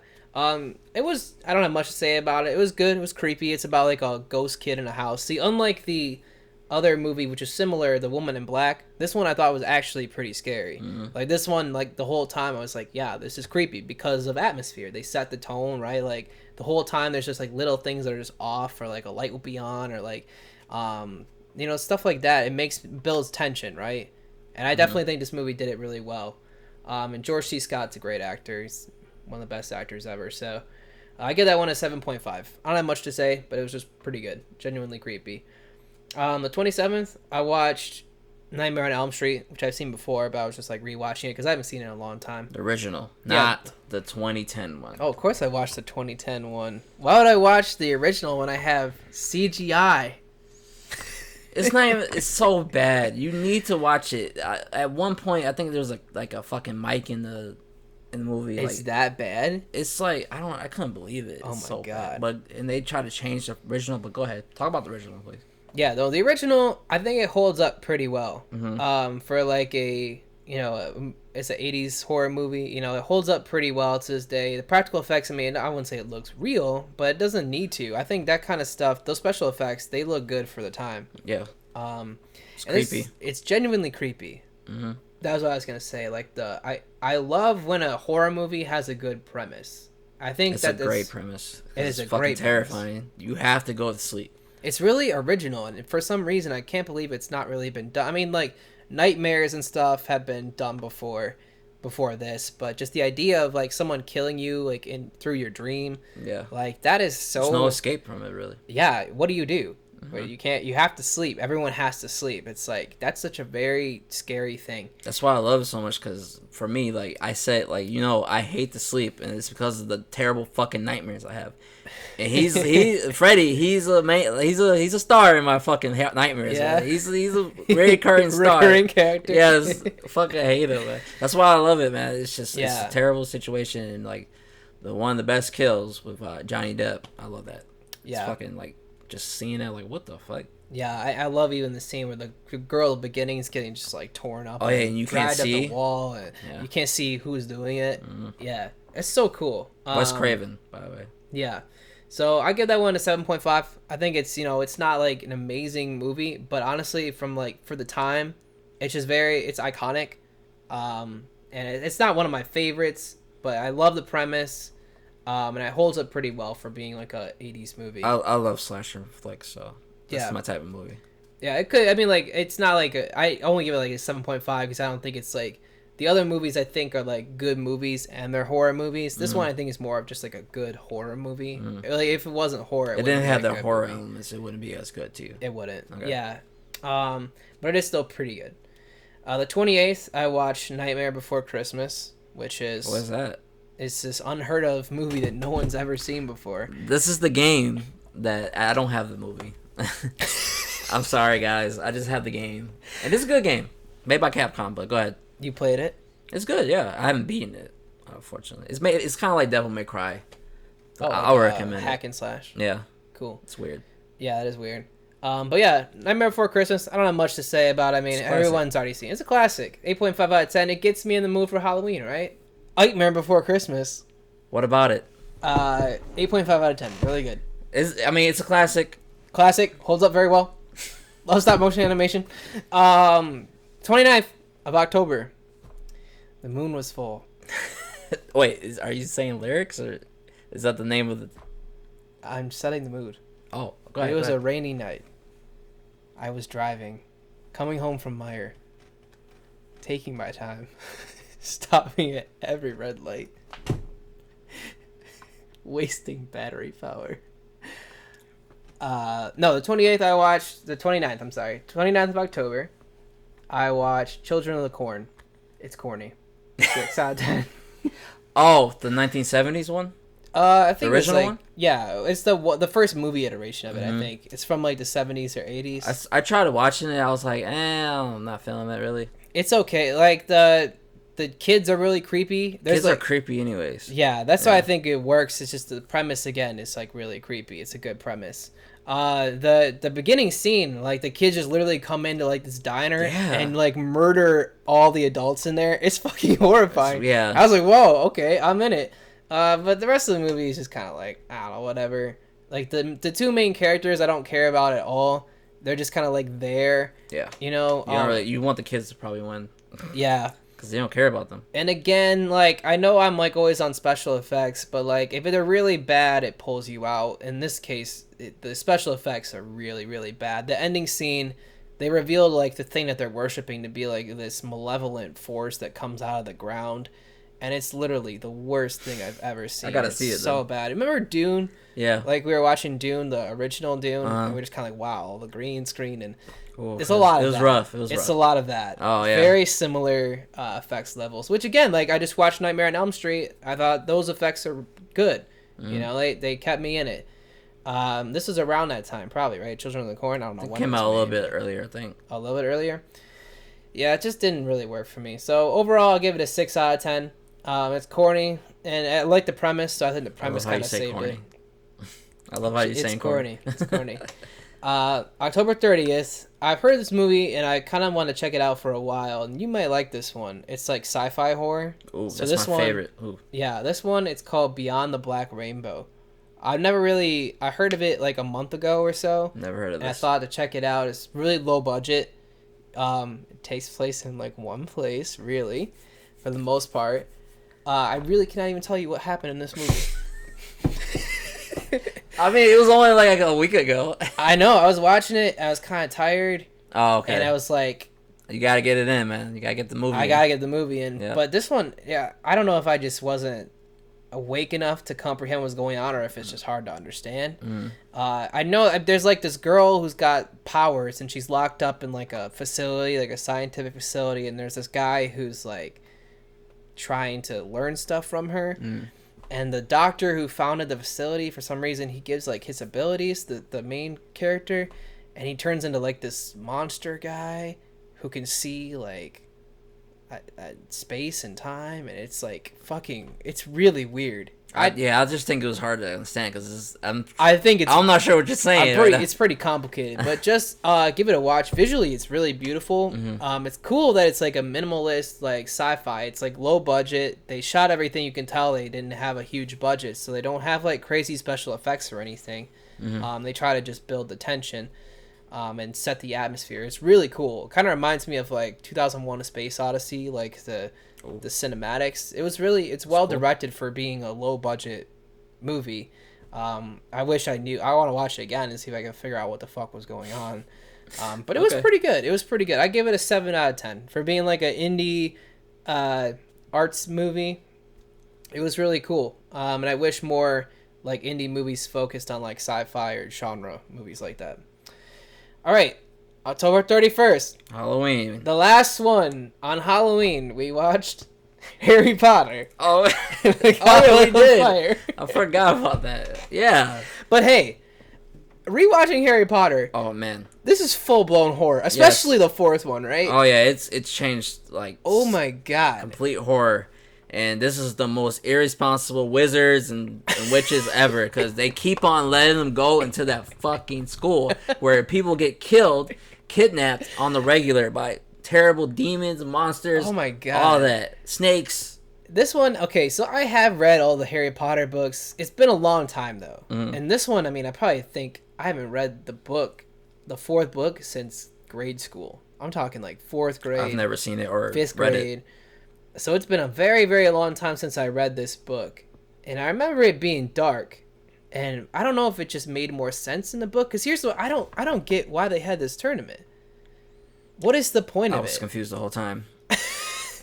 Speaker 2: It was, I don't have much to say about it. It was good. It was creepy. It's about like a ghost kid in a house. See, unlike the other movie, which is similar, The Woman in Black, this one I thought was actually pretty scary. Like this one, like the whole time I was like, yeah, this is creepy because of atmosphere. They set the tone, right? Like the whole time there's just like little things that are just off, or like a light will be on, or like, stuff like that. It builds tension, right? And I definitely think this movie did it really well. And George C. Scott's a great actor. He's one of the best actors ever. So I give that one a 7.5. I don't have much to say, but it was just pretty good. Genuinely creepy. The 27th, I watched Nightmare on Elm Street, which I've seen before, but I was just like rewatching it because I haven't seen it in a long time.
Speaker 1: The original, not the 2010 one.
Speaker 2: Oh, of course I watched the 2010 one. Why would I watch the original when I have CGI?
Speaker 1: It's not even. It's so bad. You need to watch it. At one point, I think there was like a fucking mic in the movie.
Speaker 2: It's that bad?
Speaker 1: It's like I couldn't believe it.
Speaker 2: Oh
Speaker 1: it's
Speaker 2: my
Speaker 1: so
Speaker 2: god!
Speaker 1: Bad. And they try to change the original. But go ahead, talk about the original, please.
Speaker 2: Yeah, though the original, I think it holds up pretty well. For like a it's an 80s horror movie. It holds up pretty well to this day. The practical effects, I wouldn't say it looks real, but it doesn't need to. I think that kind of stuff, those special effects, they look good for the time.
Speaker 1: Yeah.
Speaker 2: It's
Speaker 1: creepy.
Speaker 2: It's genuinely creepy. That was what I was gonna say. Like I love when a horror movie has a good premise. I think
Speaker 1: it's a great premise.
Speaker 2: It is
Speaker 1: a
Speaker 2: great
Speaker 1: terrifying.
Speaker 2: Premise.
Speaker 1: You have to go to sleep.
Speaker 2: It's really original, and for some reason, I can't believe it's not really been done. I mean, like nightmares and stuff have been done before this, but just the idea of like someone killing you like through your dream, like that is so.
Speaker 1: There's no escape from it, really.
Speaker 2: Yeah, what do you do? You have to sleep. Everyone has to sleep. It's like that's such a very scary thing.
Speaker 1: That's why I love it so much, because for me, like I said, like I hate to sleep, and it's because of the terrible fucking nightmares I have. And Freddy, he's a star in my fucking nightmares. Yeah, man. He's a recurring star,
Speaker 2: recurring character.
Speaker 1: Yes, fucking hate him, man. That's why I love it, man. It's just it's a terrible situation, and like one of the best kills with Johnny Depp. I love that. Yeah, it's fucking like. Just seeing it, like, what the fuck?
Speaker 2: Yeah, I love even the scene where the girl at the beginning is getting just like torn up.
Speaker 1: Oh yeah, and you can't see
Speaker 2: up the wall, and you can't see who's doing it. Yeah, it's so cool.
Speaker 1: Wes Craven, by the way.
Speaker 2: Yeah, so I give that one a 7.5. I think it's it's not like an amazing movie, but honestly, for the time, it's just it's iconic. And it's not one of my favorites, but I love the premise. And it holds up pretty well for being like a 80s movie.
Speaker 1: I love slasher flicks, so that's my type of movie.
Speaker 2: Yeah, it could. I mean, like it's not like I only give it like a 7.5 because I don't think it's like the other movies. I think are like good movies and they're horror movies. This one I think is more of just like a good horror movie. Like if it wasn't horror,
Speaker 1: it didn't have the horror elements. It wouldn't be as good too.
Speaker 2: It wouldn't. Okay. Yeah. But it is still pretty good. The 28th, I watched Nightmare Before Christmas, which is
Speaker 1: what is that?
Speaker 2: It's this unheard of movie that no one's ever seen before.
Speaker 1: This is the game that I don't have the movie. I'm sorry, guys. I just have the game. And it's a good game. Made by Capcom, but go ahead.
Speaker 2: You played it?
Speaker 1: It's good, yeah. I haven't beaten it, unfortunately. It's kind of like Devil May Cry.
Speaker 2: I'll recommend hack and slash.
Speaker 1: Yeah.
Speaker 2: Cool.
Speaker 1: It's weird.
Speaker 2: Yeah, that is weird. But yeah, Nightmare Before Christmas, I don't have much to say about it. I mean, everyone's already seen it. It's a classic. 8.5 out of 10. It gets me in the mood for Halloween, right? Nightmare Before Christmas.
Speaker 1: What about it?
Speaker 2: 8.5 out of 10. Really good.
Speaker 1: It's a classic.
Speaker 2: Classic. Holds up very well. Love stop motion animation. 29th of October. The moon was full.
Speaker 1: Wait, are you saying lyrics or is that the name of the...
Speaker 2: I'm setting the mood.
Speaker 1: Oh, go ahead.
Speaker 2: It was a rainy night. I was driving. Coming home from Meyer. Taking my time. Stopping at every red light. Wasting battery power. No, the 28th I watched, the 29th, I'm sorry. 29th of October, I watched Children of the Corn. It's corny. 6 out of 10.
Speaker 1: Oh, the 1970s one?
Speaker 2: I think
Speaker 1: the original one?
Speaker 2: Yeah, it's the first movie iteration of it, I think. It's from like the 70s or 80s.
Speaker 1: I tried watching it, I was like, I'm not feeling it really.
Speaker 2: It's okay. Like, the kids are really creepy.
Speaker 1: Kids are creepy anyways.
Speaker 2: Yeah, that's why I think it works. It's just the premise, again, is like really creepy. It's a good premise. The beginning scene, like the kids just literally come into like this diner and like murder all the adults in there. It's fucking horrifying.
Speaker 1: Yeah.
Speaker 2: I was like, whoa, okay, I'm in it. But the rest of the movie is just kind of like, I don't know, whatever. Like the two main characters I don't care about at all. They're just kind of like there.
Speaker 1: Yeah.
Speaker 2: You know?
Speaker 1: You want the kids to probably win.
Speaker 2: Yeah.
Speaker 1: Because they don't care about them.
Speaker 2: And again, like, I know I'm, like, always on special effects, but, like, if they're really bad, it pulls you out. In this case, the special effects are really, really bad. The ending scene, they revealed, like, the thing that they're worshiping to be, like, this malevolent force that comes out of the ground. And it's literally the worst thing I've ever seen.
Speaker 1: I gotta see it,
Speaker 2: so bad. Remember Dune?
Speaker 1: Yeah.
Speaker 2: Like, we were watching Dune, the original Dune, and we were just kind of like, wow, the green screen and...
Speaker 1: Ooh,
Speaker 2: it's a lot of that.
Speaker 1: It was rough. It was rough.
Speaker 2: It's a lot of that.
Speaker 1: Oh, yeah.
Speaker 2: Very similar effects levels. Which, again, like, I just watched Nightmare on Elm Street. I thought those effects are good. You know, they kept me in it. This was around that time, probably, right? Children of the Corn? I don't know when
Speaker 1: it came out a little bit earlier, I think.
Speaker 2: A little bit earlier? Yeah, it just didn't really work for me. So, overall, I'll give it a 6 out of 10. It's corny, and I like the premise, so I think the premise kind of saved it.
Speaker 1: I love how you say corny.
Speaker 2: It's corny. October 30th. I've heard this movie and I kind of want to check it out for a while, and you might like this one. It's like sci-fi horror.
Speaker 1: Ooh, so that's my favorite. Ooh.
Speaker 2: Yeah, this one, it's called Beyond the Black Rainbow. I heard of it like a month ago or so.
Speaker 1: Never heard of this.
Speaker 2: I thought to check it out. It's really low budget. It takes place in like one place, really, for the most part. I really cannot even tell you what happened in this movie.
Speaker 1: I mean, it was only like a week ago.
Speaker 2: I know. I was watching it. I was kind of tired.
Speaker 1: Oh, okay.
Speaker 2: And I was like...
Speaker 1: You gotta get it in, man. You gotta get the movie in.
Speaker 2: I gotta get the movie in.
Speaker 1: Yeah.
Speaker 2: But this one, yeah, I don't know if I just wasn't awake enough to comprehend what's going on or if it's just hard to understand. I know there's like this girl who's got powers and she's locked up in like a facility, like a scientific facility, and there's this guy who's like trying to learn stuff from her. And the doctor who founded the facility, for some reason, he gives like his abilities, the main character, and he turns into like this monster guy who can see like space and time, and it's like it's really weird.
Speaker 1: I just think it was hard to understand because I'm not sure what you're saying.
Speaker 2: It's pretty complicated, but just give it a watch. Visually, it's really beautiful. It's cool that it's like a minimalist, like sci-fi. It's like low budget. They shot everything. You can tell they didn't have a huge budget, so they don't have like crazy special effects or anything. They try to just build the tension and set the atmosphere. It's really cool. It kind of reminds me of like 2001: A Space Odyssey, like the cinematics. It's well directed for being a low budget movie. I wish I knew. I want to watch it again and see if I can figure out what the fuck was going on. But it was pretty good. I give it a 7 out of 10 for being like an indie arts movie. It was really cool. And I wish more like indie movies focused on like sci-fi or genre movies like that. All right. October 31st.
Speaker 1: Halloween.
Speaker 2: The last one on Halloween, we watched Harry Potter.
Speaker 1: Oh,
Speaker 2: we did. Fire.
Speaker 1: I forgot about that. Yeah.
Speaker 2: But hey, rewatching Harry Potter.
Speaker 1: Oh, man.
Speaker 2: This is full-blown horror, especially the fourth one, right?
Speaker 1: Oh, yeah. It's changed, like...
Speaker 2: Oh, my God.
Speaker 1: Complete horror. And this is the most irresponsible wizards and witches ever, because they keep on letting them go into that fucking school where people get kidnapped on the regular by terrible demons, monsters.
Speaker 2: Oh my God.
Speaker 1: All that. Snakes.
Speaker 2: This one, okay, so I have read all the Harry Potter books. It's been a long time, though. And this one, I mean, I probably think I haven't read the fourth book, since grade school. I'm talking like 4th grade.
Speaker 1: I've never seen it or
Speaker 2: 5th
Speaker 1: read
Speaker 2: grade.
Speaker 1: it.
Speaker 2: So it's been a very, very long time since I read this book. And I remember it being dark. And I don't know if it just made more sense in the book. Because here's what I don't get why they had this tournament. What is the point of it?
Speaker 1: I was confused the whole time.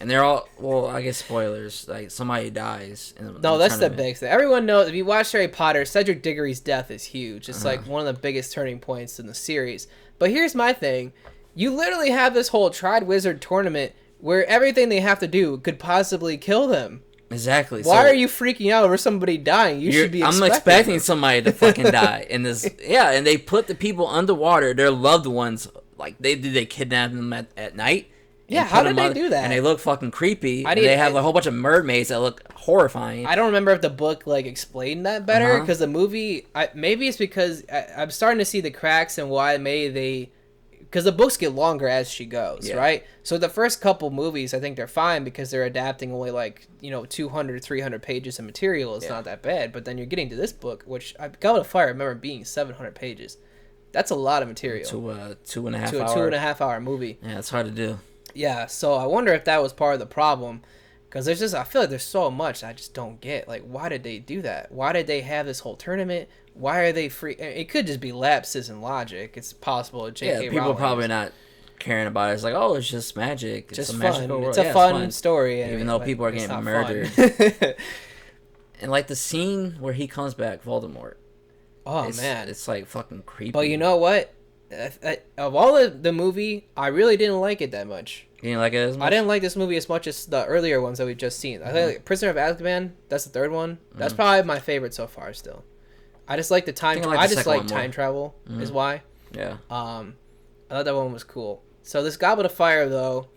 Speaker 1: And they're all, well, I guess spoilers. Like, somebody dies.
Speaker 2: No, that's the big thing. Everyone knows, if you watch Harry Potter, Cedric Diggory's death is huge. It's like one of the biggest turning points in the series. But here's my thing. You literally have this whole Triwizard tournament where everything they have to do could possibly kill them.
Speaker 1: Exactly.
Speaker 2: Why are you freaking out over somebody dying? You should be
Speaker 1: I'm expecting somebody to fucking die in this. Yeah, and they put the people underwater, their loved ones, like, they kidnap them at night?
Speaker 2: Yeah, how did they do that?
Speaker 1: And they look fucking creepy. And they have a whole bunch of mermaids that look horrifying.
Speaker 2: I don't remember if the book like explained that better, because the movie, maybe it's because I'm starting to see the cracks and why because the books get longer as she goes, right? So the first couple movies, I think they're fine because they're adapting only 200, 300 pages of material. It's not that bad. But then you're getting to this book, which Goblet of Fire, I remember being 700 pages. That's a lot of material.
Speaker 1: To a 2.5
Speaker 2: to
Speaker 1: hour.
Speaker 2: a 2.5 hour movie.
Speaker 1: Yeah, it's hard to do.
Speaker 2: Yeah, so I wonder if that was part of the problem, because I feel like there's so much I just don't get. Like, why did they do that? Why did they have this whole tournament? Why are they free? It could just be lapses in logic. It's possible. J.K.
Speaker 1: People
Speaker 2: Rowling
Speaker 1: probably not caring about it. It's like, oh, it's just magic. It's
Speaker 2: just
Speaker 1: a
Speaker 2: fun.
Speaker 1: magical world.
Speaker 2: It's a fun story.
Speaker 1: Even though people are getting murdered. And like the scene where he comes back, Voldemort.
Speaker 2: Oh, man.
Speaker 1: It's like fucking creepy.
Speaker 2: But you know what? Of all the movie, I really didn't like it that much.
Speaker 1: You didn't like it as much?
Speaker 2: I didn't like this movie as much as the earlier ones that we've just seen. I think Prisoner of Azkaban, that's the third one. That's probably my favorite so far still. I just like the time I just like time travel is why.
Speaker 1: Yeah.
Speaker 2: I thought that one was cool. So this Goblet of Fire though,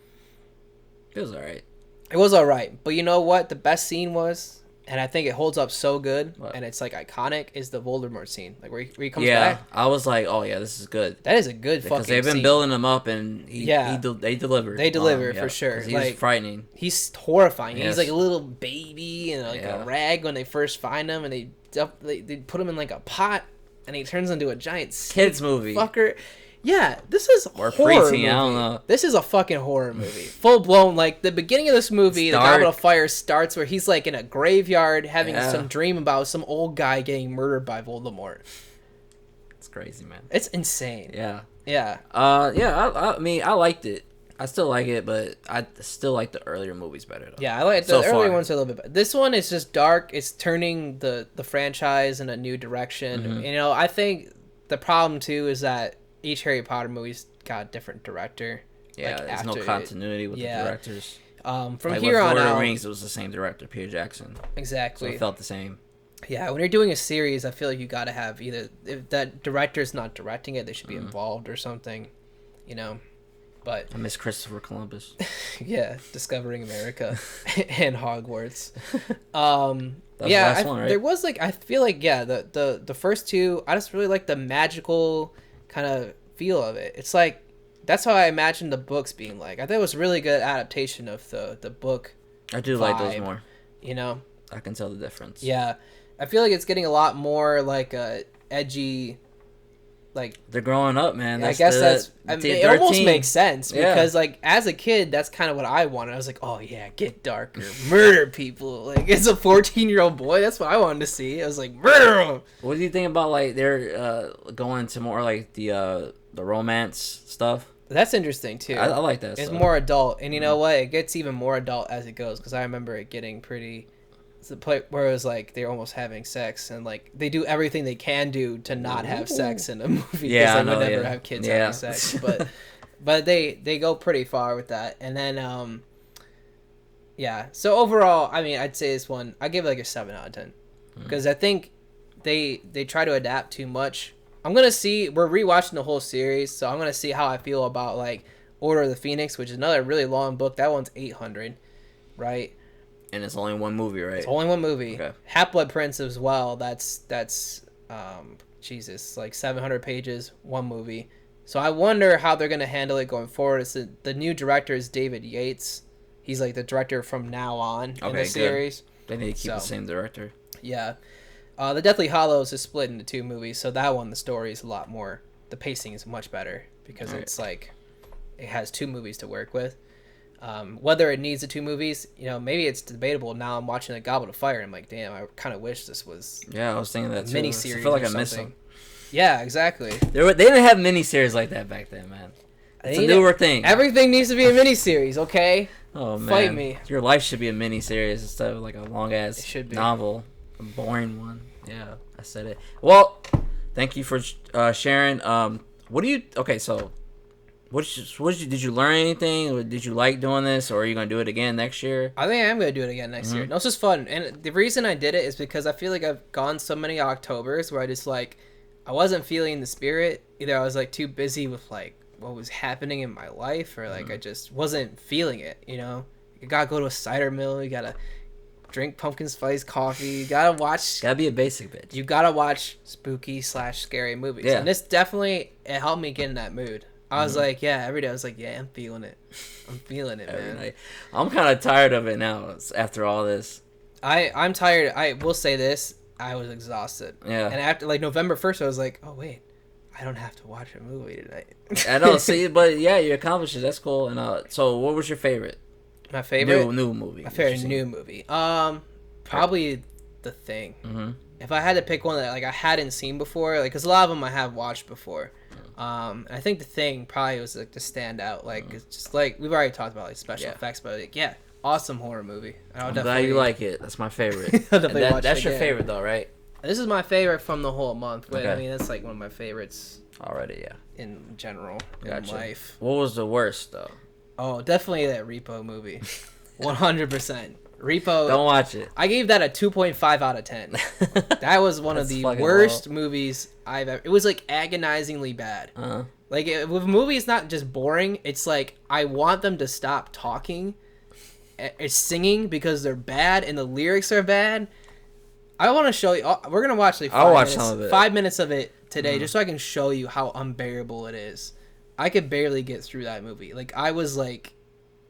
Speaker 1: it was alright.
Speaker 2: It was alright. But you know what the best scene was? And I think it holds up so good, and it's like iconic, is the Voldemort scene, like where he comes back.
Speaker 1: Yeah, I was like, oh yeah, this is good.
Speaker 2: That is a good fucking scene. Because
Speaker 1: they've been building him up, and they delivered.
Speaker 2: They deliver for sure.
Speaker 1: He was frightening.
Speaker 2: He's horrifying. Yes. He's like a little baby and like a rag when they first find him, and they put him in like a pot, and he turns into a giant
Speaker 1: kids movie
Speaker 2: fucker. Yeah, this is a horror movie.
Speaker 1: I don't know.
Speaker 2: This is a fucking horror movie. Full blown, like, the beginning of this movie, the Goblet of Fire starts where he's, like, in a graveyard having some dream about some old guy getting murdered by Voldemort.
Speaker 1: It's crazy, man.
Speaker 2: It's insane.
Speaker 1: Yeah.
Speaker 2: Yeah.
Speaker 1: I mean, I liked it. I still like it, but I still like the earlier movies better, though.
Speaker 2: Yeah, I like the earlier ones are a little bit better. This one is just dark. It's turning the franchise in a new direction. Mm-hmm. You know, I think the problem, too, is that each Harry Potter movie's got a different director.
Speaker 1: Yeah, there's no continuity with the directors.
Speaker 2: From here on out,
Speaker 1: Lord of the Rings, it was the same director, Peter Jackson.
Speaker 2: Exactly.
Speaker 1: So it felt the same.
Speaker 2: Yeah, when you're doing a series, I feel like you got to have either, if that director's not directing it, they should be involved or something, you know. But
Speaker 1: I miss Christopher Columbus.
Speaker 2: Yeah, discovering America and Hogwarts.
Speaker 1: That's the last one, right?
Speaker 2: There was like, I feel like, the first two, I just really like the magical kind of feel of it. It's like, that's how I imagine the books being like. I thought it was a really good adaptation of the book.
Speaker 1: I do like those more.
Speaker 2: You know?
Speaker 1: I can tell the difference.
Speaker 2: Yeah. I feel like it's getting a lot more like edgy, like,
Speaker 1: they're growing up, man.
Speaker 2: I guess it almost makes sense because like as a kid, that's kind of what I wanted. I was like, oh yeah, get darker, murder people. Like, it's a 14-year-old boy. That's what I wanted to see. I was like, murder them.
Speaker 1: What do you think about like they're going to more like the romance stuff?
Speaker 2: That's interesting too.
Speaker 1: I like that.
Speaker 2: It's more adult, and you know what? It gets even more adult as it goes because I remember it getting pretty. The point where it was like they're almost having sex and like they do everything they can do to not have sex in a movie because they would never have kids having sex, but they go pretty far with that. And then so overall, I mean, I'd say this one, I give it like a 7 out of 10 because I think they try to adapt too much. We're rewatching the whole series, so I'm gonna see how I feel about like Order of the Phoenix, which is another really long book. That one's 800, right?
Speaker 1: And it's only one movie, right?
Speaker 2: It's only one movie.
Speaker 1: Okay.
Speaker 2: Half-Blood Prince as well. That's like 700 pages, one movie. So I wonder how they're going to handle it going forward. The new director is David Yates. He's like the director from now on in the series.
Speaker 1: They need to keep the same director.
Speaker 2: Yeah. The Deathly Hallows is split into 2 movies, so that one, the story is a lot more, the pacing is much better because it's like, it has 2 movies to work with. Whether it needs the 2 movies, you know, maybe it's debatable. Now I'm watching The Goblet of Fire and I'm like, damn, I kind of wish this was
Speaker 1: I was thinking that too.
Speaker 2: Miniseries.
Speaker 1: I feel like I miss them.
Speaker 2: Yeah, exactly.
Speaker 1: They didn't have miniseries like that back then, man. It's a newer thing.
Speaker 2: Everything needs to be a miniseries, okay?
Speaker 1: Oh man,
Speaker 2: fight me.
Speaker 1: Your life should be a miniseries instead of like a long ass novel, a boring one. Yeah, I said it. Well, thank you for sharing. What do you? Okay, so did you learn anything? Or did you like doing this, or are you gonna do it again next year?
Speaker 2: I think I am gonna do it again next year. No, it's just fun, and the reason I did it is because I feel like I've gone so many Octobers where I just like I wasn't feeling the spirit. Either I was like too busy with like what was happening in my life, or like I just wasn't feeling it. You know, you gotta go to a cider mill. You gotta drink pumpkin spice coffee. You gotta watch.
Speaker 1: Gotta be a basic bitch.
Speaker 2: You gotta watch spooky / scary movies. Yeah. And this definitely it helped me get in that mood. I was like, yeah, every day I was like, yeah, I'm feeling it. I'm feeling it, man.
Speaker 1: Night. I'm kind of tired of it now after all this.
Speaker 2: I'm tired. I will say this. I was exhausted.
Speaker 1: Yeah.
Speaker 2: And after like November 1st, I was like, oh, wait. I don't have to watch a movie tonight.
Speaker 1: I don't see, but yeah, you accomplished it. That's cool. And so, what was your favorite?
Speaker 2: My favorite
Speaker 1: new movie.
Speaker 2: My favorite new movie. Probably The Thing. Mm-hmm. If I had to pick one that like I hadn't seen before, like because a lot of them I have watched before. I think The Thing probably was like the standout. Like it's just like we've already talked about like special effects, but like awesome horror movie.
Speaker 1: I'm glad you like it. That's my favorite. That's your favorite though, right?
Speaker 2: This is my favorite from the whole month. But I mean, that's like one of my favorites
Speaker 1: already. Yeah.
Speaker 2: In general, in life.
Speaker 1: What was the worst though?
Speaker 2: Oh, definitely that Repo movie. 100%. Repo.
Speaker 1: Don't watch it.
Speaker 2: I gave that a 2.5 out of 10. That was one of the worst movies I've ever. It was like agonizingly bad. Uh-huh. Like with a movie, it's not just boring. It's like I want them to stop talking, singing because they're bad and the lyrics are bad. I want to show you. We're gonna watch like 5 minutes of it today, just so I can show you how unbearable it is. I could barely get through that movie. Like I was like.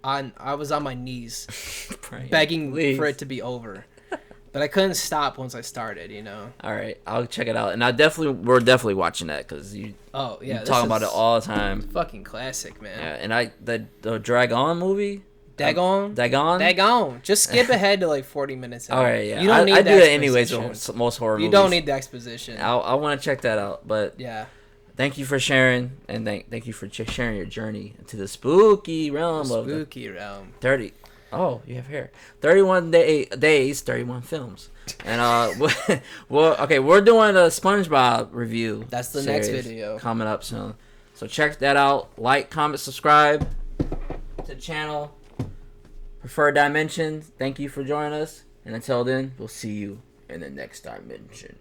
Speaker 2: I was on my knees begging for it to be over, but I couldn't stop once I started. You know. All
Speaker 1: right, I'll check it out, and we're definitely watching that because you.
Speaker 2: Oh yeah,
Speaker 1: you talk about it all the time.
Speaker 2: Fucking classic, man.
Speaker 1: Yeah, and the Dragon movie.
Speaker 2: Dagon. Just skip ahead to like 40 minutes.
Speaker 1: All right, yeah. You don't need I do it anyways with most horror movies.
Speaker 2: You don't need the exposition.
Speaker 1: I want to check that out, but
Speaker 2: yeah.
Speaker 1: Thank you for sharing, and thank you for sharing your journey into the spooky realm.
Speaker 2: Spooky realm.
Speaker 1: 30. Oh, you have hair. 31 days, 31 films. And we're doing a SpongeBob review.
Speaker 2: That's the next video
Speaker 1: coming up soon. So check that out. Like, comment, subscribe to the channel. Preferred Dimension. Thank you for joining us, and until then, we'll see you in the next dimension.